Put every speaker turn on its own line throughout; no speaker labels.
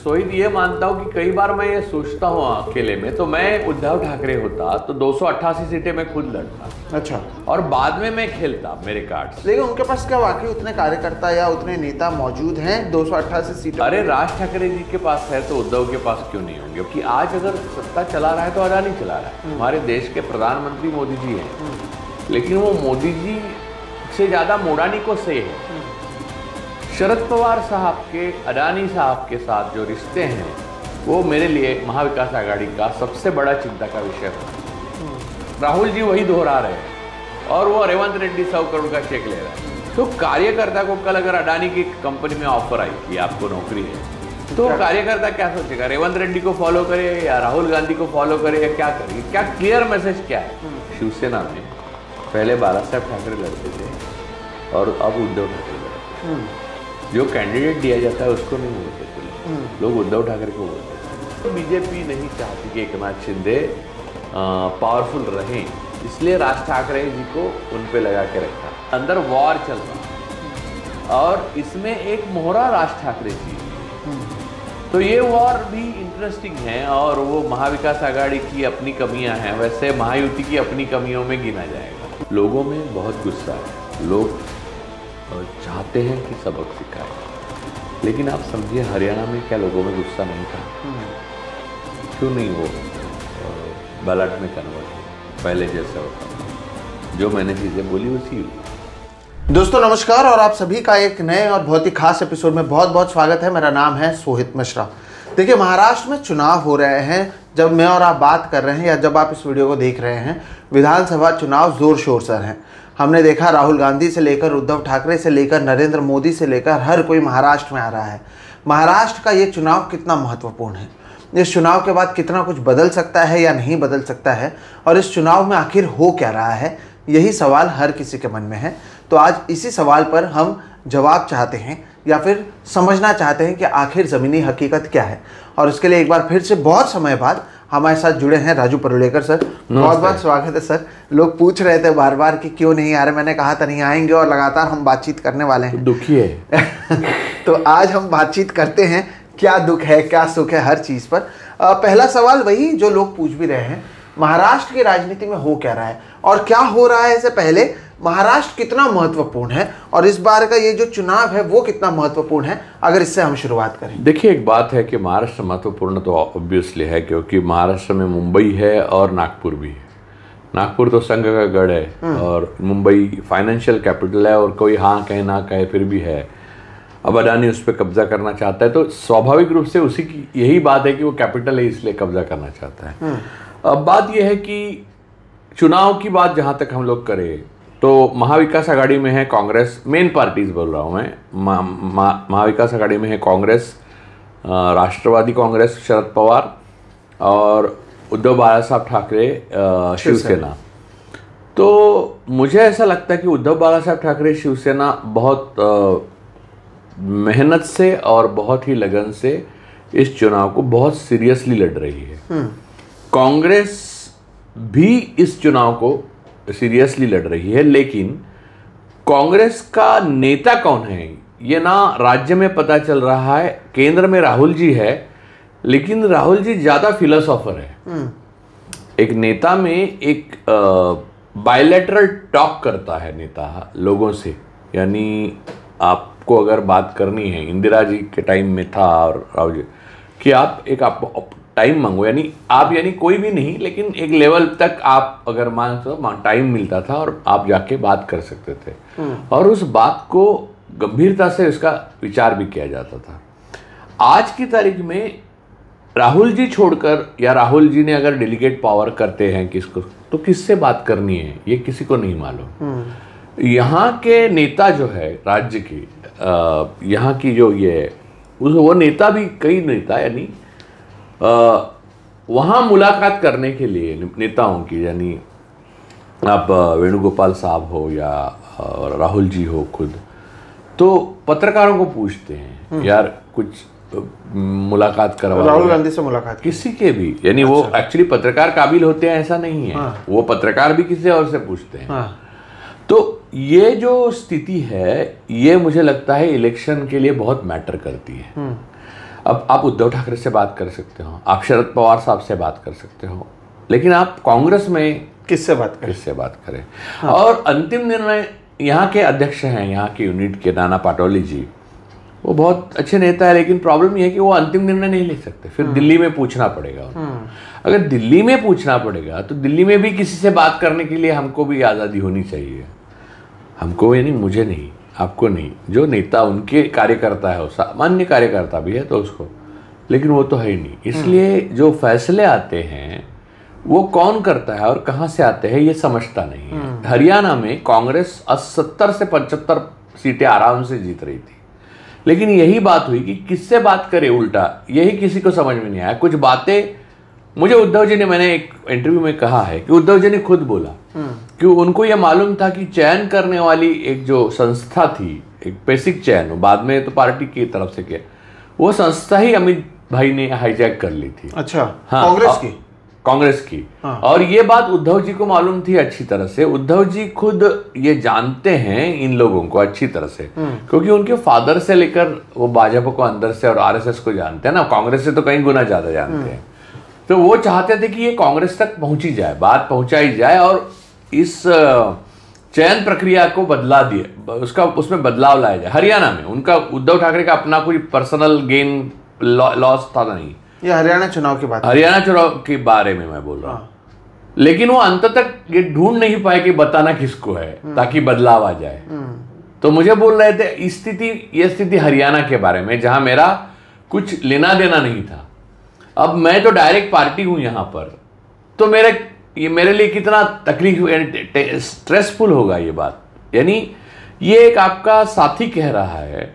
सोहित, ये मानता हूँ कि कई बार मैं ये सोचता हूँ अकेले में, तो मैं उद्धव ठाकरे होता तो 288 सीटें मैं खुद लड़ता।
अच्छा।
और बाद में मैं खेलता मेरे कार्ड्स।
लेकिन उनके पास क्या वाकई उतने कार्यकर्ता या उतने नेता मौजूद हैं 288 सीटें?
अरे राज ठाकरे जी के पास है तो उद्धव के पास क्यों नहीं होंगे? क्योंकि आज अगर सत्ता चला रहा है तो अडानी चला रहा है। हमारे देश के प्रधानमंत्री मोदी जी हैं, लेकिन वो मोदी जी से ज्यादा मोडानी को से है। शरद पवार साहब के अडानी साहब के साथ जो रिश्ते हैं वो मेरे लिए महाविकास आघाड़ी का सबसे बड़ा चिंता का विषय है। राहुल जी वही दोहरा रहे हैं और वो रेवंत रेड्डी 100 करोड़ का चेक ले रहा है। तो कार्यकर्ता को कल अगर अडानी की कंपनी में ऑफर आई कि आपको नौकरी है, तो कार्यकर्ता क्या सोचेगा? रेवंत रेड्डी को फॉलो करे या राहुल गांधी को फॉलो करे या क्या करे? क्या क्लियर मैसेज क्या है? शिवसेना में पहले बाला साहब ठाकरे लड़ते थे और अब उद्धव ठाकरे लड़ते हैं। जो कैंडिडेट दिया जाता है उसको नहीं बोलते, लोग उद्धव ठाकरे को बोलते हैं। तो बीजेपी नहीं चाहती कि एकनाथ शिंदे पावरफुल रहें, इसलिए राज ठाकरे जी को उन पे लगा के रखा। अंदर वॉर चल रहा और इसमें एक मोहरा राज ठाकरे जी, तो ये वॉर भी इंटरेस्टिंग है। और वो महाविकास आघाड़ी की अपनी कमियां हैं, वैसे महायुति की अपनी कमियों में गिना जाएगा। लोगों में बहुत गुस्सा है, लोग चाहते हैं कि सबक सिखाए, लेकिन आप समझिए हरियाणा में क्या लोगों में गुस्सा नहीं था? क्यों नहीं वो बैलेट में कन्वर्ट पहले जैसा होता? जो मैंने चीज़ें बोली उसी।
दोस्तों नमस्कार, और आप सभी का एक नए और बहुत ही खास एपिसोड में बहुत बहुत स्वागत है। मेरा नाम है सोहित मिश्रा। देखिए, महाराष्ट्र में चुनाव हो रहे हैं। जब मैं और आप बात कर रहे हैं या जब आप इस वीडियो को देख रहे हैं, विधानसभा चुनाव जोर शोर से हैं। हमने देखा राहुल गांधी से लेकर उद्धव ठाकरे से लेकर नरेंद्र मोदी से लेकर हर कोई महाराष्ट्र में आ रहा है। महाराष्ट्र का ये चुनाव कितना महत्वपूर्ण है, इस चुनाव के बाद कितना कुछ बदल सकता है या नहीं बदल सकता है, और इस चुनाव में आखिर हो क्या रहा है, यही सवाल हर किसी के मन में है। तो आज इसी सवाल पर हम जवाब चाहते हैं या फिर समझना चाहते हैं कि आखिर ज़मीनी हकीकत क्या है। और उसके लिए एक बार फिर से बहुत समय बाद हमारे साथ जुड़े हैं राजू परुलेकर सर। बहुत बहुत स्वागत है सर। लोग पूछ रहे थे बार बार कि क्यों नहीं आ रहे, मैंने कहा था नहीं आएंगे और लगातार हम बातचीत करने वाले हैं।
दुखी है
तो आज हम बातचीत करते हैं, क्या दुख है क्या सुख है, हर चीज़ पर। पहला सवाल वही जो लोग पूछ भी रहे हैं, महाराष्ट्र की राजनीति में हो क्या रहा है और क्या हो रहा है। इससे पहले महाराष्ट्र कितना महत्वपूर्ण है और इस बार का ये जो चुनाव है वो कितना महत्वपूर्ण है, अगर इससे हम शुरुआत करें।
देखिए, एक बात है कि महाराष्ट्र महत्वपूर्ण तो ऑब्वियसली है, क्योंकि महाराष्ट्र में मुंबई है और नागपुर भी है। नागपुर तो संघ का गढ़ है और मुंबई फाइनेंशियल कैपिटल है, और कोई हाँ कहे ना कहे फिर भी है। अब अडानी उस पर कब्जा करना चाहता है, तो स्वाभाविक रूप से उसी की यही बात है कि वो कैपिटल है इसलिए कब्जा करना चाहता है। अब बात यह है कि चुनाव की बात जहाँ तक हम लोग करें तो महाविकास आघाड़ी में है कांग्रेस, मेन पार्टीज बोल रहा हूँ मैं। महाविकास आघाड़ी में है कांग्रेस, राष्ट्रवादी कांग्रेस शरद पवार, और उद्धव बाला साहब ठाकरे शिवसेना। तो मुझे ऐसा लगता है कि उद्धव बाला साहब ठाकरे शिवसेना बहुत मेहनत से और बहुत ही लगन से इस चुनाव को बहुत सीरियसली लड़ रही है। कांग्रेस भी इस चुनाव को सीरियसली लड़ रही है, लेकिन कांग्रेस का नेता कौन है ये ना राज्य में पता चल रहा है। केंद्र में राहुल जी है, लेकिन राहुल जी ज्यादा फिलोसोफर है। एक नेता में एक बायलैटरल टॉक करता है नेता लोगों से, यानी आपको अगर बात करनी है, इंदिरा जी के टाइम में था और राहुल जी कि आप टाइम मांगो, यानी कोई भी नहीं, लेकिन एक लेवल तक आप अगर मान तो टाइम मिलता था और आप जाके बात कर सकते थे, और उस बात को गंभीरता से उसका विचार भी किया जाता था। आज की तारीख में राहुल जी छोड़कर, या राहुल जी ने अगर डेलीगेट पावर करते हैं किसको, तो किससे बात करनी है ये किसी को नहीं मालूम। यहाँ के नेता जो है राज्य की, यहाँ की जो ये वो नेता भी, कई नेता यानी वहाँ मुलाकात करने के लिए नेताओं की, यानी आप वेणुगोपाल साहब हो या राहुल जी हो खुद, तो पत्रकारों को पूछते हैं यार कुछ मुलाकात करवा।
राहुल गांधी से मुलाकात
किसी के भी, यानी अच्छा। वो एक्चुअली पत्रकार काबिल होते हैं ऐसा नहीं है। हाँ। वो पत्रकार भी किसी और से पूछते हैं। हाँ। तो ये जो स्थिति है ये मुझे लगता है इलेक्शन के लिए बहुत मैटर करती है। अब आप उद्धव ठाकरे से बात कर सकते हो, आप शरद पवार साहब से बात कर सकते हो, लेकिन आप कांग्रेस में किससे बात करें? हाँ। और अंतिम निर्णय यहाँ के अध्यक्ष हैं, यहाँ के यूनिट के नाना पाटोली जी, वो बहुत अच्छे नेता है, लेकिन प्रॉब्लम यह है कि वो अंतिम निर्णय नहीं ले सकते, फिर दिल्ली में पूछना पड़ेगा उनको। अगर दिल्ली में पूछना पड़ेगा तो दिल्ली में भी किसी से बात करने के लिए हमको भी आज़ादी होनी चाहिए, हमको, यानी मुझे नहीं, आपको नहीं, जो नेता उनके कार्यकर्ता है, वो सामान्य कार्यकर्ता भी है तो उसको, लेकिन वो तो है ही नहीं। इसलिए जो फैसले आते हैं वो कौन करता है और कहाँ से आते हैं ये समझता नहीं है। हरियाणा में कांग्रेस 70 से 75 सीटें आराम से जीत रही थी, लेकिन यही बात हुई कि किससे बात करे, उल्टा यही किसी को समझ में नहीं आया। कुछ बातें मुझे उद्धव जी ने, मैंने एक इंटरव्यू में कहा है कि उद्धव जी ने खुद बोला कि उनको यह मालूम था कि चयन करने वाली एक जो संस्था थी, एक बेसिक चयन, बाद में तो पार्टी की तरफ से किया, वो संस्था ही अमित भाई ने हाईजैक कर ली थी।
अच्छा,
हाँ, कांग्रेस की। हाँ। और ये बात उद्धव जी को मालूम थी अच्छी तरह से। उद्धव जी खुद ये जानते हैं इन लोगों को अच्छी तरह से, क्योंकि उनके फादर से लेकर वो भाजपा को अंदर से और आरएसएस को जानते हैं ना, कांग्रेस से तो कई गुना ज्यादा जानते हैं। तो वो चाहते थे कि ये कांग्रेस तक पहुंची जाए, बात पहुंचाई जाए और इस चयन प्रक्रिया को बदला दिए, उसमें बदलाव लाया जाए। हरियाणा में उनका, उद्धव ठाकरे का अपना कोई पर्सनल गेन लॉस था नहीं,
ये हरियाणा चुनाव की बात,
हरियाणा चुनाव के बारे में मैं बोल रहा हूँ। लेकिन वो अंत तक ये ढूंढ नहीं पाए कि बताना किसको है ताकि बदलाव आ जाए। तो मुझे बोल रहे थे ये स्थिति हरियाणा के बारे में, जहां मेरा कुछ लेना देना नहीं था। अब मैं तो डायरेक्ट पार्टी हूं यहां पर, तो मेरे लिए कितना तकलीफ, स्ट्रेसफुल होगा ये बात। यानी ये एक आपका साथी कह रहा है,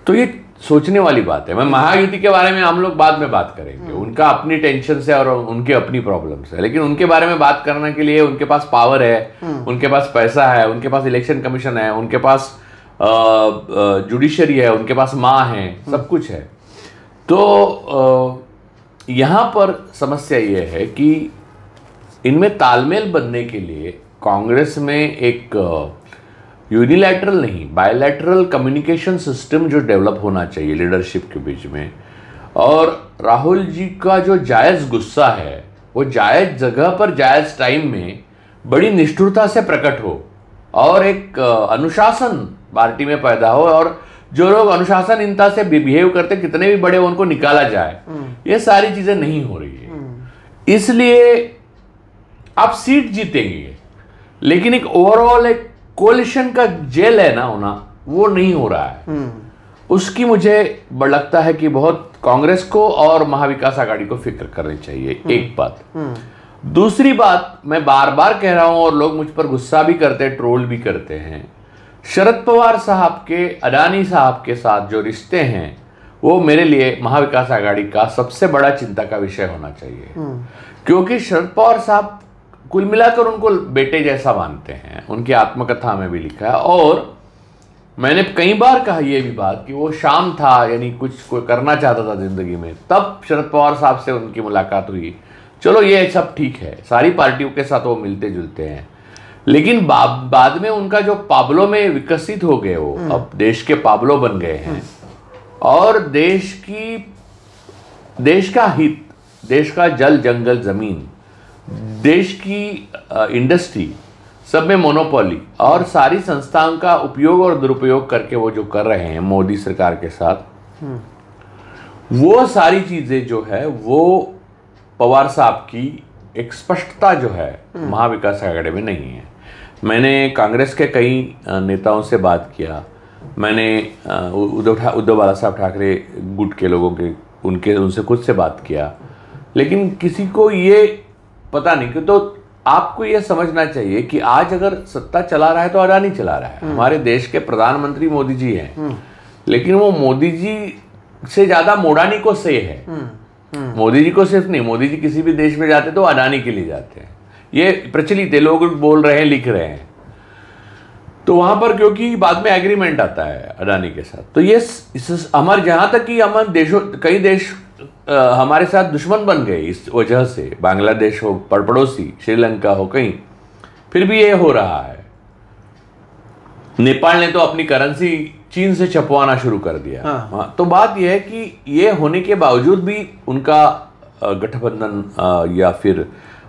तो ये सोचने वाली बात है। मैं महायुति के बारे में हम लोग बाद में बात करेंगे, उनका अपनी टेंशन से और उनके अपनी प्रॉब्लम से, लेकिन उनके बारे में बात करने के लिए उनके पास पावर है, उनके पास पैसा है, उनके पास इलेक्शन कमीशन है, उनके पास जुडिशरी है, उनके पास माँ है, सब कुछ है। तो यहाँ पर समस्या ये है कि इनमें तालमेल बनने के लिए कांग्रेस में एक यूनिलैटरल नहीं, बायलैटरल कम्युनिकेशन सिस्टम जो डेवलप होना चाहिए लीडरशिप के बीच में। और राहुल जी का जो जायज़ गुस्सा है वो जायज़ जगह पर जायज़ टाइम में बड़ी निष्ठुरता से प्रकट हो और एक अनुशासन पार्टी में पैदा हो, और जो लोग अनुशासनहीनता से बिहेव करते, कितने भी बड़े उनको निकाला जाए। ये सारी चीजें नहीं हो रही है, इसलिए आप सीट जीतेंगे, लेकिन एक ओवरऑल एक कोलिशन का जेल है ना होना, वो नहीं हो रहा है। उसकी मुझे लगता है कि बहुत कांग्रेस को और महाविकास आघाड़ी को फिक्र करनी चाहिए, एक बात। दूसरी बात, मैं बार बार कह रहा हूं और लोग मुझ पर गुस्सा भी करते हैं, ट्रोल भी करते हैं, शरद पवार साहब के अडानी साहब के साथ जो रिश्ते हैं वो मेरे लिए महाविकास आघाड़ी का सबसे बड़ा चिंता का विषय होना चाहिए। क्योंकि शरद पवार साहब कुल मिलाकर उनको बेटे जैसा मानते हैं, उनकी आत्मकथा में भी लिखा है। और मैंने कई बार कहा ये भी बात कि वो शाम था, यानी कुछ कोई करना चाहता था जिंदगी में, तब शरद पवार साहब से उनकी मुलाकात हुई। चलो ये सब ठीक है, सारी पार्टियों के साथ वो मिलते जुलते हैं, लेकिन बाद में उनका जो पाब्लो में विकसित हो गए, वो अब देश के पाब्लो बन गए हैं और देश का हित, देश का जल जंगल जमीन, देश की इंडस्ट्री, सब में मोनोपोली और सारी संस्थाओं का उपयोग और दुरुपयोग करके वो जो कर रहे हैं मोदी सरकार के साथ, वो सारी चीजें जो है वो पवार साहब की एक स्पष्टता जो है महाविकास आघाड़ी में नहीं है। मैंने कांग्रेस के कई नेताओं से बात किया, मैंने उद्धव बाला साहब ठाकरे गुट के लोगों के उनसे खुद से बात किया, लेकिन किसी को ये पता नहीं कि। तो आपको ये समझना चाहिए कि आज अगर सत्ता चला रहा है तो अडानी चला रहा है। हमारे देश के प्रधानमंत्री मोदी जी हैं, लेकिन वो मोदी जी से ज्यादा मोडानी को से है। मोदी जी को सिर्फ नहीं, मोदी जी किसी भी देश में जाते तो अडानी के लिए जाते हैं, ये प्रचलित है, लोग बोल रहे हैं, लिख रहे हैं। तो वहां पर क्योंकि बाद में एग्रीमेंट आता है अडानी के साथ, तो ये हमारे जहां तक कि हमारे देशों, कई देश हमारे साथ दुश्मन बन गए इस वजह से, बांग्लादेश हो, पड़ोसी श्रीलंका हो, कहीं फिर भी ये हो रहा है। नेपाल ने तो अपनी करेंसी चीन से छपवाना शुरू कर दिया। हाँ, तो बात यह है कि ये होने के बावजूद भी उनका गठबंधन या फिर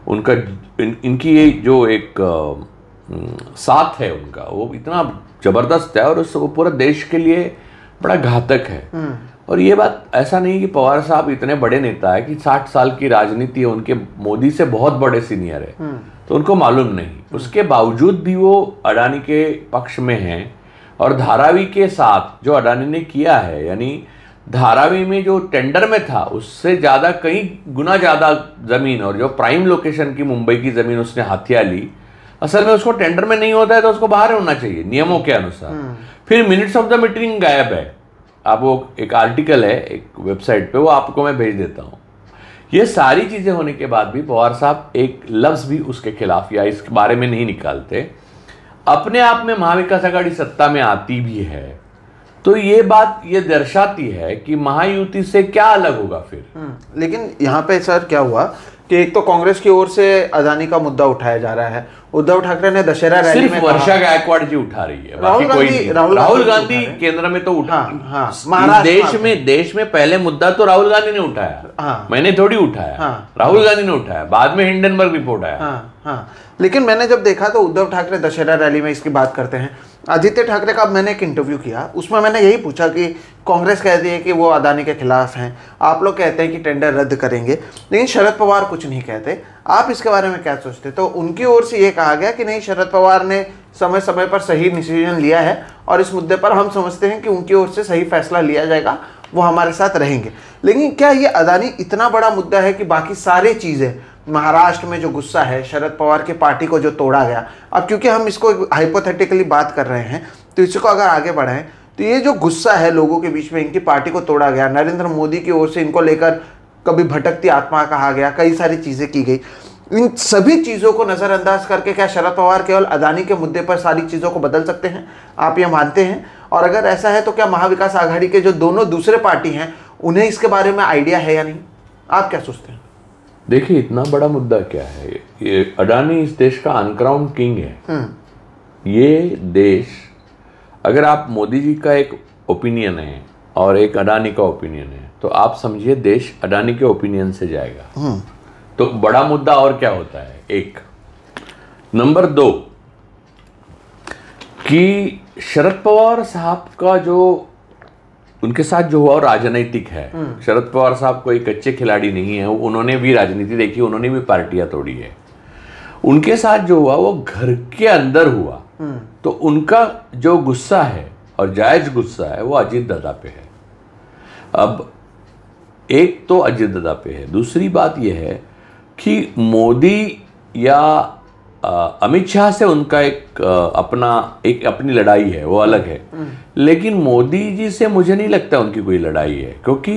उनका इनकी ये जो एक साथ है उनका, वो इतना जबरदस्त है और वो पूरे देश के लिए बड़ा घातक है। और ये बात ऐसा नहीं कि पवार साहब इतने बड़े नेता है कि 60 साल की राजनीति है उनके, मोदी से बहुत बड़े सीनियर है, तो उनको मालूम नहीं। उसके बावजूद भी वो अडानी के पक्ष में हैं। और धारावी के साथ जो अडानी ने किया है, यानी धारावी में जो टेंडर में था उससे ज्यादा कई गुना ज्यादा जमीन, और जो प्राइम लोकेशन की मुंबई की जमीन उसने हाथिया ली। असल में उसको टेंडर में नहीं होता है तो उसको बाहर होना चाहिए नियमों के अनुसार। फिर मिनट्स ऑफ द मीटिंग गायब है। आप वो एक आर्टिकल है एक वेबसाइट पे, वो आपको मैं भेज देता हूं। ये सारी चीजें होने के बाद भी पवार साहब एक लफ्ज भी उसके खिलाफ या इस बारे में नहीं निकालते। अपने आप में महाविकास आघाड़ी सत्ता में आती भी है तो ये बात ये दर्शाती है कि महायुति से क्या अलग होगा फिर।
लेकिन यहाँ पे सर क्या हुआ कि एक तो कांग्रेस की ओर से अदानी का मुद्दा उठाया जा रहा है। उद्धव ठाकरे ने दशहरा रैली में
वर्षा गायकवाड़ जी उठा रही है, राहुल गांधी केंद्र में तो उठा। देश में पहले मुद्दा तो राहुल गांधी ने उठाया। मैंने थोड़ी उठाया, राहुल गांधी ने उठाया। बाद में हिंडनबर्ग रिपोर्ट आया।
लेकिन मैंने जब देखा तो उद्धव ठाकरे दशहरा रैली में इसकी बात करते हैं। आदित्य ठाकरे का मैंने एक इंटरव्यू किया, उसमें मैंने यही पूछा कि कांग्रेस कहती है कि वो अदानी के खिलाफ हैं, आप लोग कहते हैं कि टेंडर रद्द करेंगे, लेकिन शरद पवार कुछ नहीं कहते। आप इसके बारे में क्या सोचते? तो उनकी ओर से ये कहा गया कि नहीं, शरद पवार ने समय समय पर सही डिसीजन लिया है और इस मुद्दे पर हम समझते हैं कि उनकी ओर से सही फैसला लिया जाएगा, वो हमारे साथ रहेंगे। लेकिन क्या ये अदानी इतना बड़ा मुद्दा है कि बाकी सारी चीज़ें, महाराष्ट्र में जो गुस्सा है, शरद पवार की पार्टी को जो तोड़ा गया, अब क्योंकि हम इसको हाइपोथेटिकली बात कर रहे हैं तो इसको अगर आगे बढ़ाएं तो ये जो गुस्सा है लोगों के बीच में, इनकी पार्टी को तोड़ा गया, नरेंद्र मोदी की ओर से इनको लेकर कभी भटकती आत्मा कहा गया, कई सारी चीज़ें की गई, इन सभी चीज़ों को नज़रअंदाज करके क्या शरद पवार केवल अदानी के मुद्दे पर सारी चीज़ों को बदल सकते हैं? आप ये मानते हैं? और अगर ऐसा है तो क्या महाविकास आघाड़ी के जो दोनों दूसरे पार्टी हैं उन्हें इसके बारे में आइडिया है या नहीं? आप क्या सोचते हैं?
देखिए, इतना बड़ा मुद्दा क्या है, ये अडानी इस देश का अनक्राउंड किंग है। ये देश, अगर आप मोदी जी का एक ओपिनियन है और एक अडानी का ओपिनियन है तो आप समझिए देश अडानी के ओपिनियन से जाएगा। तो बड़ा मुद्दा और क्या होता है? एक नंबर 2 कि शरद पवार साहब का जो उनके साथ जो हुआ राजनीतिक है। शरद पवार साहब कोई कच्चे खिलाड़ी नहीं है, उन्होंने भी राजनीति देखी, उन्होंने भी पार्टियां तोड़ी है। उनके साथ जो हुआ वो घर के अंदर हुआ। तो उनका जो गुस्सा है और जायज गुस्सा है वो अजीत दादा पे है। अब एक तो अजीत दादा पे है, दूसरी बात यह है कि मोदी या अमित शाह से उनका एक अपनी लड़ाई है, वो अलग है। लेकिन मोदी जी से मुझे नहीं लगता उनकी कोई लड़ाई है, क्योंकि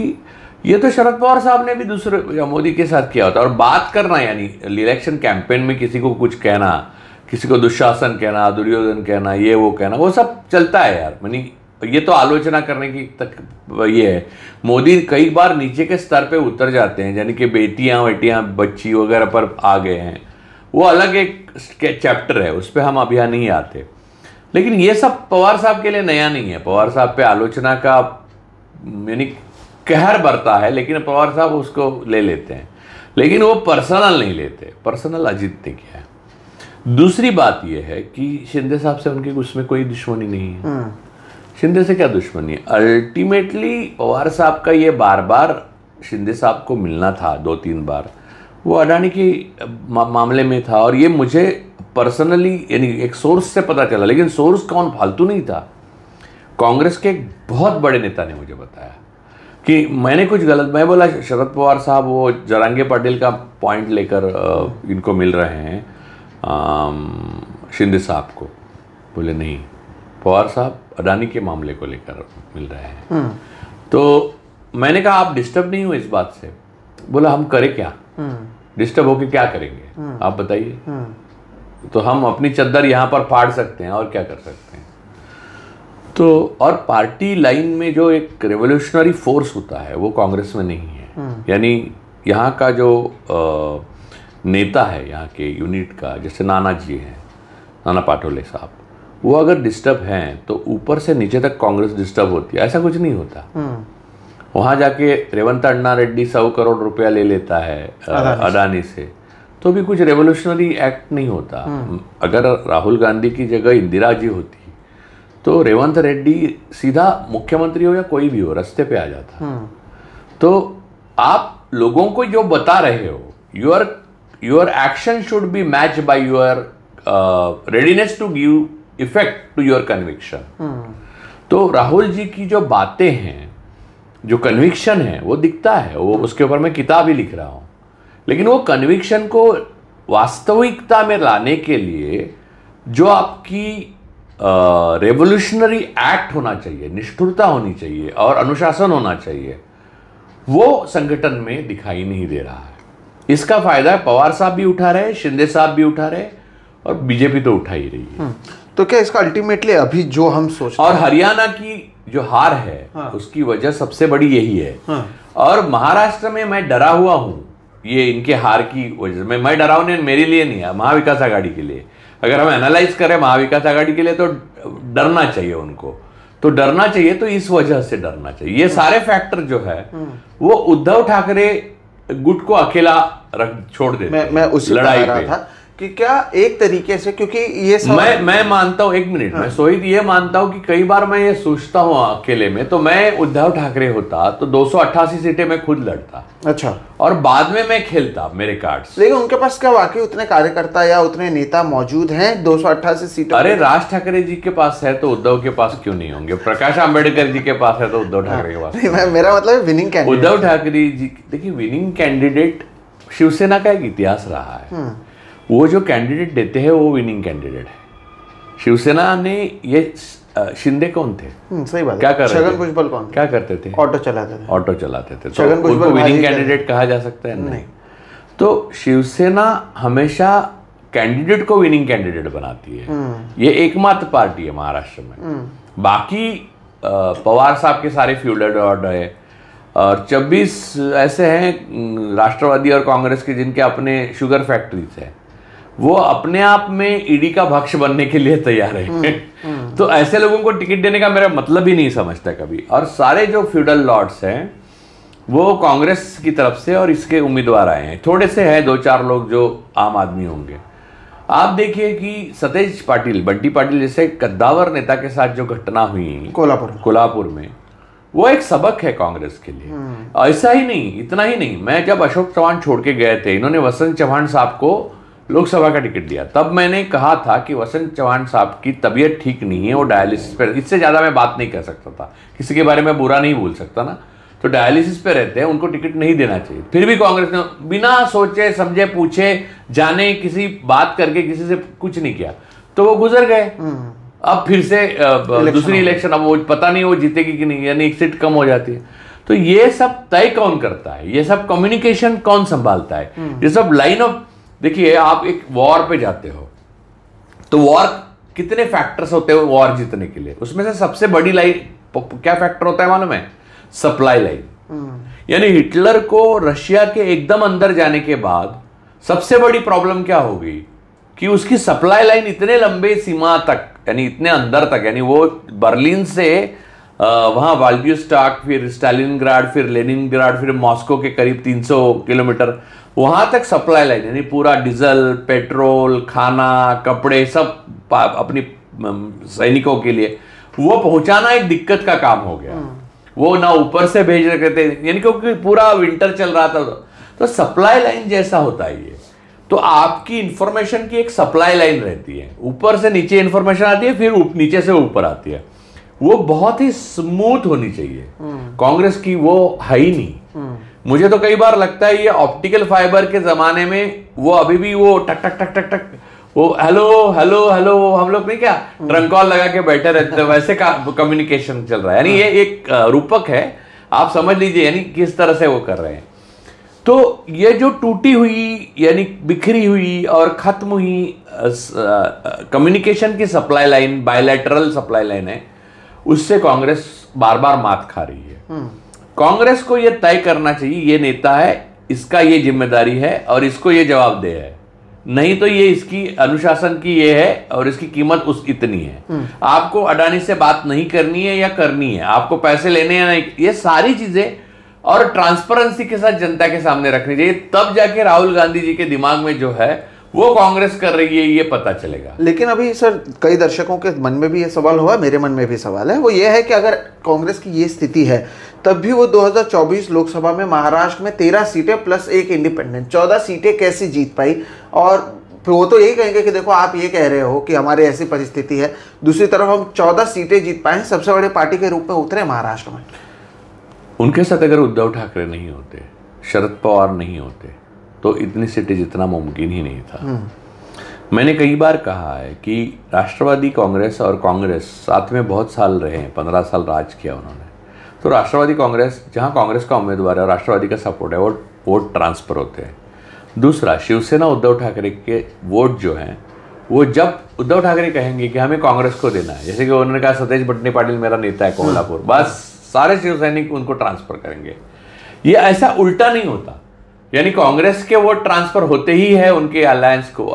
ये तो शरद पवार साहब ने भी दूसरे या मोदी के साथ किया होता। और बात करना, यानी इलेक्शन कैंपेन में किसी को कुछ कहना, किसी को दुशासन कहना, दुर्योधन कहना, ये वो कहना, वो सब चलता है यार। यानी ये तो आलोचना करने की तक ये है। मोदी कई बार नीचे के स्तर पे उतर जाते हैं, यानी कि बेटियां बच्ची वगैरह पर आ गए हैं, वो अलग एक चैप्टर है, उस पर हम अभी नहीं आते। लेकिन ये सब पवार साहब के लिए नया नहीं है। पवार साहब पे आलोचना का यानी कहर बरता है, लेकिन पवार साहब उसको ले लेते हैं, लेकिन वो पर्सनल नहीं लेते। पर्सनल अजीत ने किया है। दूसरी बात यह है कि शिंदे साहब से उनकी उसमें कोई दुश्मनी नहीं है। शिंदे से क्या दुश्मनी है? अल्टीमेटली पवार साहब का ये बार बार शिंदे साहब को मिलना था 2-3 बार, वो अडानी की मामले में था। और ये मुझे पर्सनली यानी एक सोर्स से पता चला, लेकिन सोर्स कौन, फालतू नहीं था, कांग्रेस के एक बहुत बड़े नेता ने मुझे बताया कि मैंने कुछ गलत, मैं बोला शरद पवार साहब वो जरांगे पाटिल का पॉइंट लेकर इनको मिल रहे हैं शिंदे साहब को। बोले नहीं, पवार साहब अडानी के मामले को लेकर मिल रहे हैं। तो मैंने कहा आप डिस्टर्ब नहीं हुए इस बात से? बोला हम करें क्या, डिस्टर्ब होके क्या करेंगे आप बताइए? तो हम अपनी चद्दर यहाँ पर फाड़ सकते हैं और क्या कर सकते हैं? तो और पार्टी लाइन में जो एक रेवोल्यूशनरी फोर्स होता है वो कांग्रेस में नहीं है। यानी यहाँ का जो नेता है यहाँ के यूनिट का, जैसे नाना जी हैं, नाना पाटोले साहब, वो अगर डिस्टर्ब हैं तो ऊपर से नीचे तक कांग्रेस डिस्टर्ब होती है, ऐसा कुछ नहीं होता। वहां जाके रेवंत अन्ना रेड्डी 100 करोड़ रुपया ले लेता है अडानी से, तो भी कुछ रेवोल्यूशनरी एक्ट नहीं होता। अगर राहुल गांधी की जगह इंदिरा जी होती तो रेवंत रेड्डी सीधा मुख्यमंत्री हो या कोई भी हो रास्ते पे आ जाता। तो आप लोगों को जो बता रहे हो, your action should be match by your readiness to give effect to your conviction. तो राहुल जी की जो बातें हैं, जो कन्विक्शन है, वो दिखता है, वो उसके ऊपर मैं किताब ही लिख रहा हूं, लेकिन वो कन्विक्शन को वास्तविकता में लाने के लिए जो आपकी रेवोल्यूशनरी एक्ट होना चाहिए, निष्ठुरता होनी चाहिए और अनुशासन होना चाहिए, वो संगठन में दिखाई नहीं दे रहा है। इसका फायदा पवार साहब भी उठा रहे, शिंदे साहब भी उठा रहे और बीजेपी तो उठा ही रही है।
तो क्या इसका अल्टीमेटली अभी जो हम सोचते
और हरियाणा की जो हार है, उसकी वजह सबसे बड़ी यही है। और महाराष्ट्र में मैं डरा हुआ हूं ये इनके हार की वजह से। मैं डरा हूं, मेरे लिए नहीं है, महाविकास आघाड़ी के लिए। अगर हम एनालाइज करें महाविकास आघाड़ी के लिए तो डरना चाहिए उनको, तो डरना चाहिए, तो इस वजह से डरना चाहिए। ये सारे फैक्टर जो है वो उद्धव ठाकरे गुट को अकेला छोड़ देते
मैं उसी
लड़ाई
पे था कि क्या एक तरीके से, क्योंकि ये
मैं मानता हूं, एक मिनट, मैं सोहित ये मानता हूं कि कई बार मैं ये सोचता हूं अकेले में, तो मैं उद्धव ठाकरे होता तो 288 सीटें मैं खुद लड़ता।
अच्छा।
और बाद में मैं खेलता मेरे कार्ड्स।
लेकिन उनके पास क्या वाकई उतने कार्यकर्ता या उतने नेता मौजूद हैं 288 सीटों?
अरे राज ठाकरे जी के पास है तो उद्धव के पास क्यों नहीं होंगे? प्रकाश आंबेडकर जी के पास है तो उद्धव ठाकरे के पास
नहीं, मेरा मतलब विनिंग कैंडिडेट।
उद्धव ठाकरे जी, देखिए विनिंग कैंडिडेट शिवसेना का एक इतिहास रहा है। वो जो कैंडिडेट देते हैं वो विनिंग कैंडिडेट है। शिवसेना ने ये शिंदे कौन थे?
सही बात।
क्या कर रहे थे?
छगन भुजबल कौन?
क्या करते थे?
ऑटो चलाते थे।
ऑटो चलाते थे।
छगन
तो उनको विनिंग कैंडिडेट कहा जा सकता है? नहीं। तो शिवसेना हमेशा कैंडिडेट को विनिंग कैंडिडेट बनाती है। ये एकमात्र पार्टी है महाराष्ट्र में। बाकी पवार साहब के सारे फ्यूडल ऑर्डर है और 26 ऐसे हैं राष्ट्रवादी और कांग्रेस के जिनके अपने शुगर फैक्ट्रीज है, वो अपने आप में ईडी का भक्ष बनने के लिए तैयार है। तो ऐसे लोगों को टिकट देने का मेरा मतलब ही नहीं समझता कभी। और सारे जो फ्यूडल लॉर्ड्स हैं वो कांग्रेस की तरफ से और इसके उम्मीदवार आए हैं। थोड़े से हैं 2-4 लोग जो आम आदमी होंगे। आप देखिए कि सतेज पाटिल, बंटी पाटिल जैसे कद्दावर नेता के साथ जो घटना हुई कोल्हापुर में, वो एक सबक है कांग्रेस के लिए। ऐसा ही नहीं, इतना ही नहीं, मैं जब अशोक चौहान छोड़ के गए थे, इन्होंने वसंत चौहान साहब को लोकसभा का टिकट दिया, तब मैंने कहा था कि वसंत चौहान साहब की तबीयत ठीक नहीं है, वो डायलिसिस पे, इससे ज्यादा मैं बात नहीं कर सकता था, किसी के बारे में बुरा नहीं बोल सकता ना, तो डायलिसिस पे रहते हैं, उनको टिकट नहीं देना चाहिए। फिर भी कांग्रेस ने बिना सोचे समझे पूछे जाने किसी बात करके किसी से कुछ नहीं किया, तो वो गुजर गए। अब फिर से दूसरी इलेक्शन, अब वो पता नहीं वो जीतेगी कि नहीं, यानी एक सीट कम हो जाती है। तो ये सब तय कौन करता है? ये सब कम्युनिकेशन कौन संभालता है? ये सब लाइन ऑफ, देखिए आप एक वॉर पे जाते हो तो वॉर कितने फैक्टर्स होते हैं वॉर जीतने के लिए? उसमें से सबसे बड़ी लाइन क्या फैक्टर होता है मालूम है? Supply line. यानी हिटलर को रशिया के एकदम अंदर जाने के बाद सबसे बड़ी प्रॉब्लम क्या हो गई कि उसकी सप्लाई लाइन इतने लंबे सीमा तक, यानी इतने अंदर तक, यानी वो बर्लिन से वहां वाल्डियोस्टॉक, फिर स्टालिनग्राड, फिर लेनिनग्राड, फिर मॉस्को के करीब 300 किलोमीटर वहां तक सप्लाई लाइन, यानी पूरा डीजल, पेट्रोल, खाना, कपड़े सब अपनी सैनिकों के लिए वो पहुंचाना एक दिक्कत का काम हो गया। वो ना ऊपर से भेज रहे थे, यानी क्योंकि पूरा विंटर चल रहा था, तो सप्लाई लाइन जैसा होता है ये। तो आपकी इंफॉर्मेशन की एक सप्लाई लाइन रहती है, ऊपर से नीचे इंफॉर्मेशन आती है, फिर नीचे से ऊपर आती है, वो बहुत ही स्मूथ होनी चाहिए। कांग्रेस की वो है ही नहीं। मुझे तो कई बार लगता है ये ऑप्टिकल फाइबर के जमाने में वो अभी भी वो टक टक टक टक टक, वो हेलो हेलो हेलो, हम लोग नहीं क्या ट्रंक कॉल लगा के बैठे रहते हैं, वैसे का कम्युनिकेशन चल रहा है। यानी ये एक रूपक है, आप समझ लीजिए, यानी किस तरह से वो कर रहे हैं। तो ये जो टूटी हुई, यानी बिखरी हुई और खत्म हुई कम्युनिकेशन की supply line, bilateral supply line है, उससे कांग्रेस बार बार मात खा रही है। कांग्रेस को यह तय करना चाहिए, ये नेता है, इसका ये जिम्मेदारी है और इसको ये जवाबदेह है नहीं तो ये इसकी अनुशासन की ये है और इसकी कीमत उस इतनी है। आपको अडानी से बात नहीं करनी है या करनी है, आपको पैसे लेने या नहीं, ये सारी चीजें और ट्रांसपेरेंसी के साथ जनता के सामने रखनी चाहिए, तब जाके राहुल गांधी जी के दिमाग में जो है वो कांग्रेस कर रही है ये पता चलेगा।
लेकिन अभी सर कई दर्शकों के मन में भी ये सवाल हुआ, मेरे मन में भी सवाल है, वो ये है कि अगर कांग्रेस की ये स्थिति है तब भी वो 2024 लोकसभा में महाराष्ट्र में 13 सीटें प्लस एक इंडिपेंडेंट 14 सीटें कैसे जीत पाई। और वो तो यही कहेंगे कि देखो आप ये कह रहे हो कि हमारी ऐसी परिस्थिति है, दूसरी तरफ हम 14 सीटें जीत पाए, सबसे बड़े पार्टी के रूप में उतरे महाराष्ट्र में।
उनके साथ अगर उद्धव ठाकरे नहीं होते, शरद पवार नहीं होते, तो इतनी सीटें जितना मुमकिन ही नहीं था। मैंने कई बार कहा है कि राष्ट्रवादी कांग्रेस और कांग्रेस साथ में बहुत साल रहे हैं, 15 साल राज किया उन्होंने। तो राष्ट्रवादी कांग्रेस, जहां कांग्रेस का उम्मीदवार है और राष्ट्रवादी का सपोर्ट है, वो वोट ट्रांसफर होते हैं। दूसरा, शिवसेना उद्धव ठाकरे के वोट जो हैं वो जब उद्धव ठाकरे कहेंगे कि हमें कांग्रेस को देना है, जैसे कि उन्होंने कहा सतेज बंटी पाटिल मेरा नेता है कोल्हापुर, बस सारे शिवसैनिक उनको ट्रांसफर करेंगे। ये ऐसा उल्टा नहीं होता, यानी कांग्रेस के वोट ट्रांसफर होते ही है उनके अलायंस को,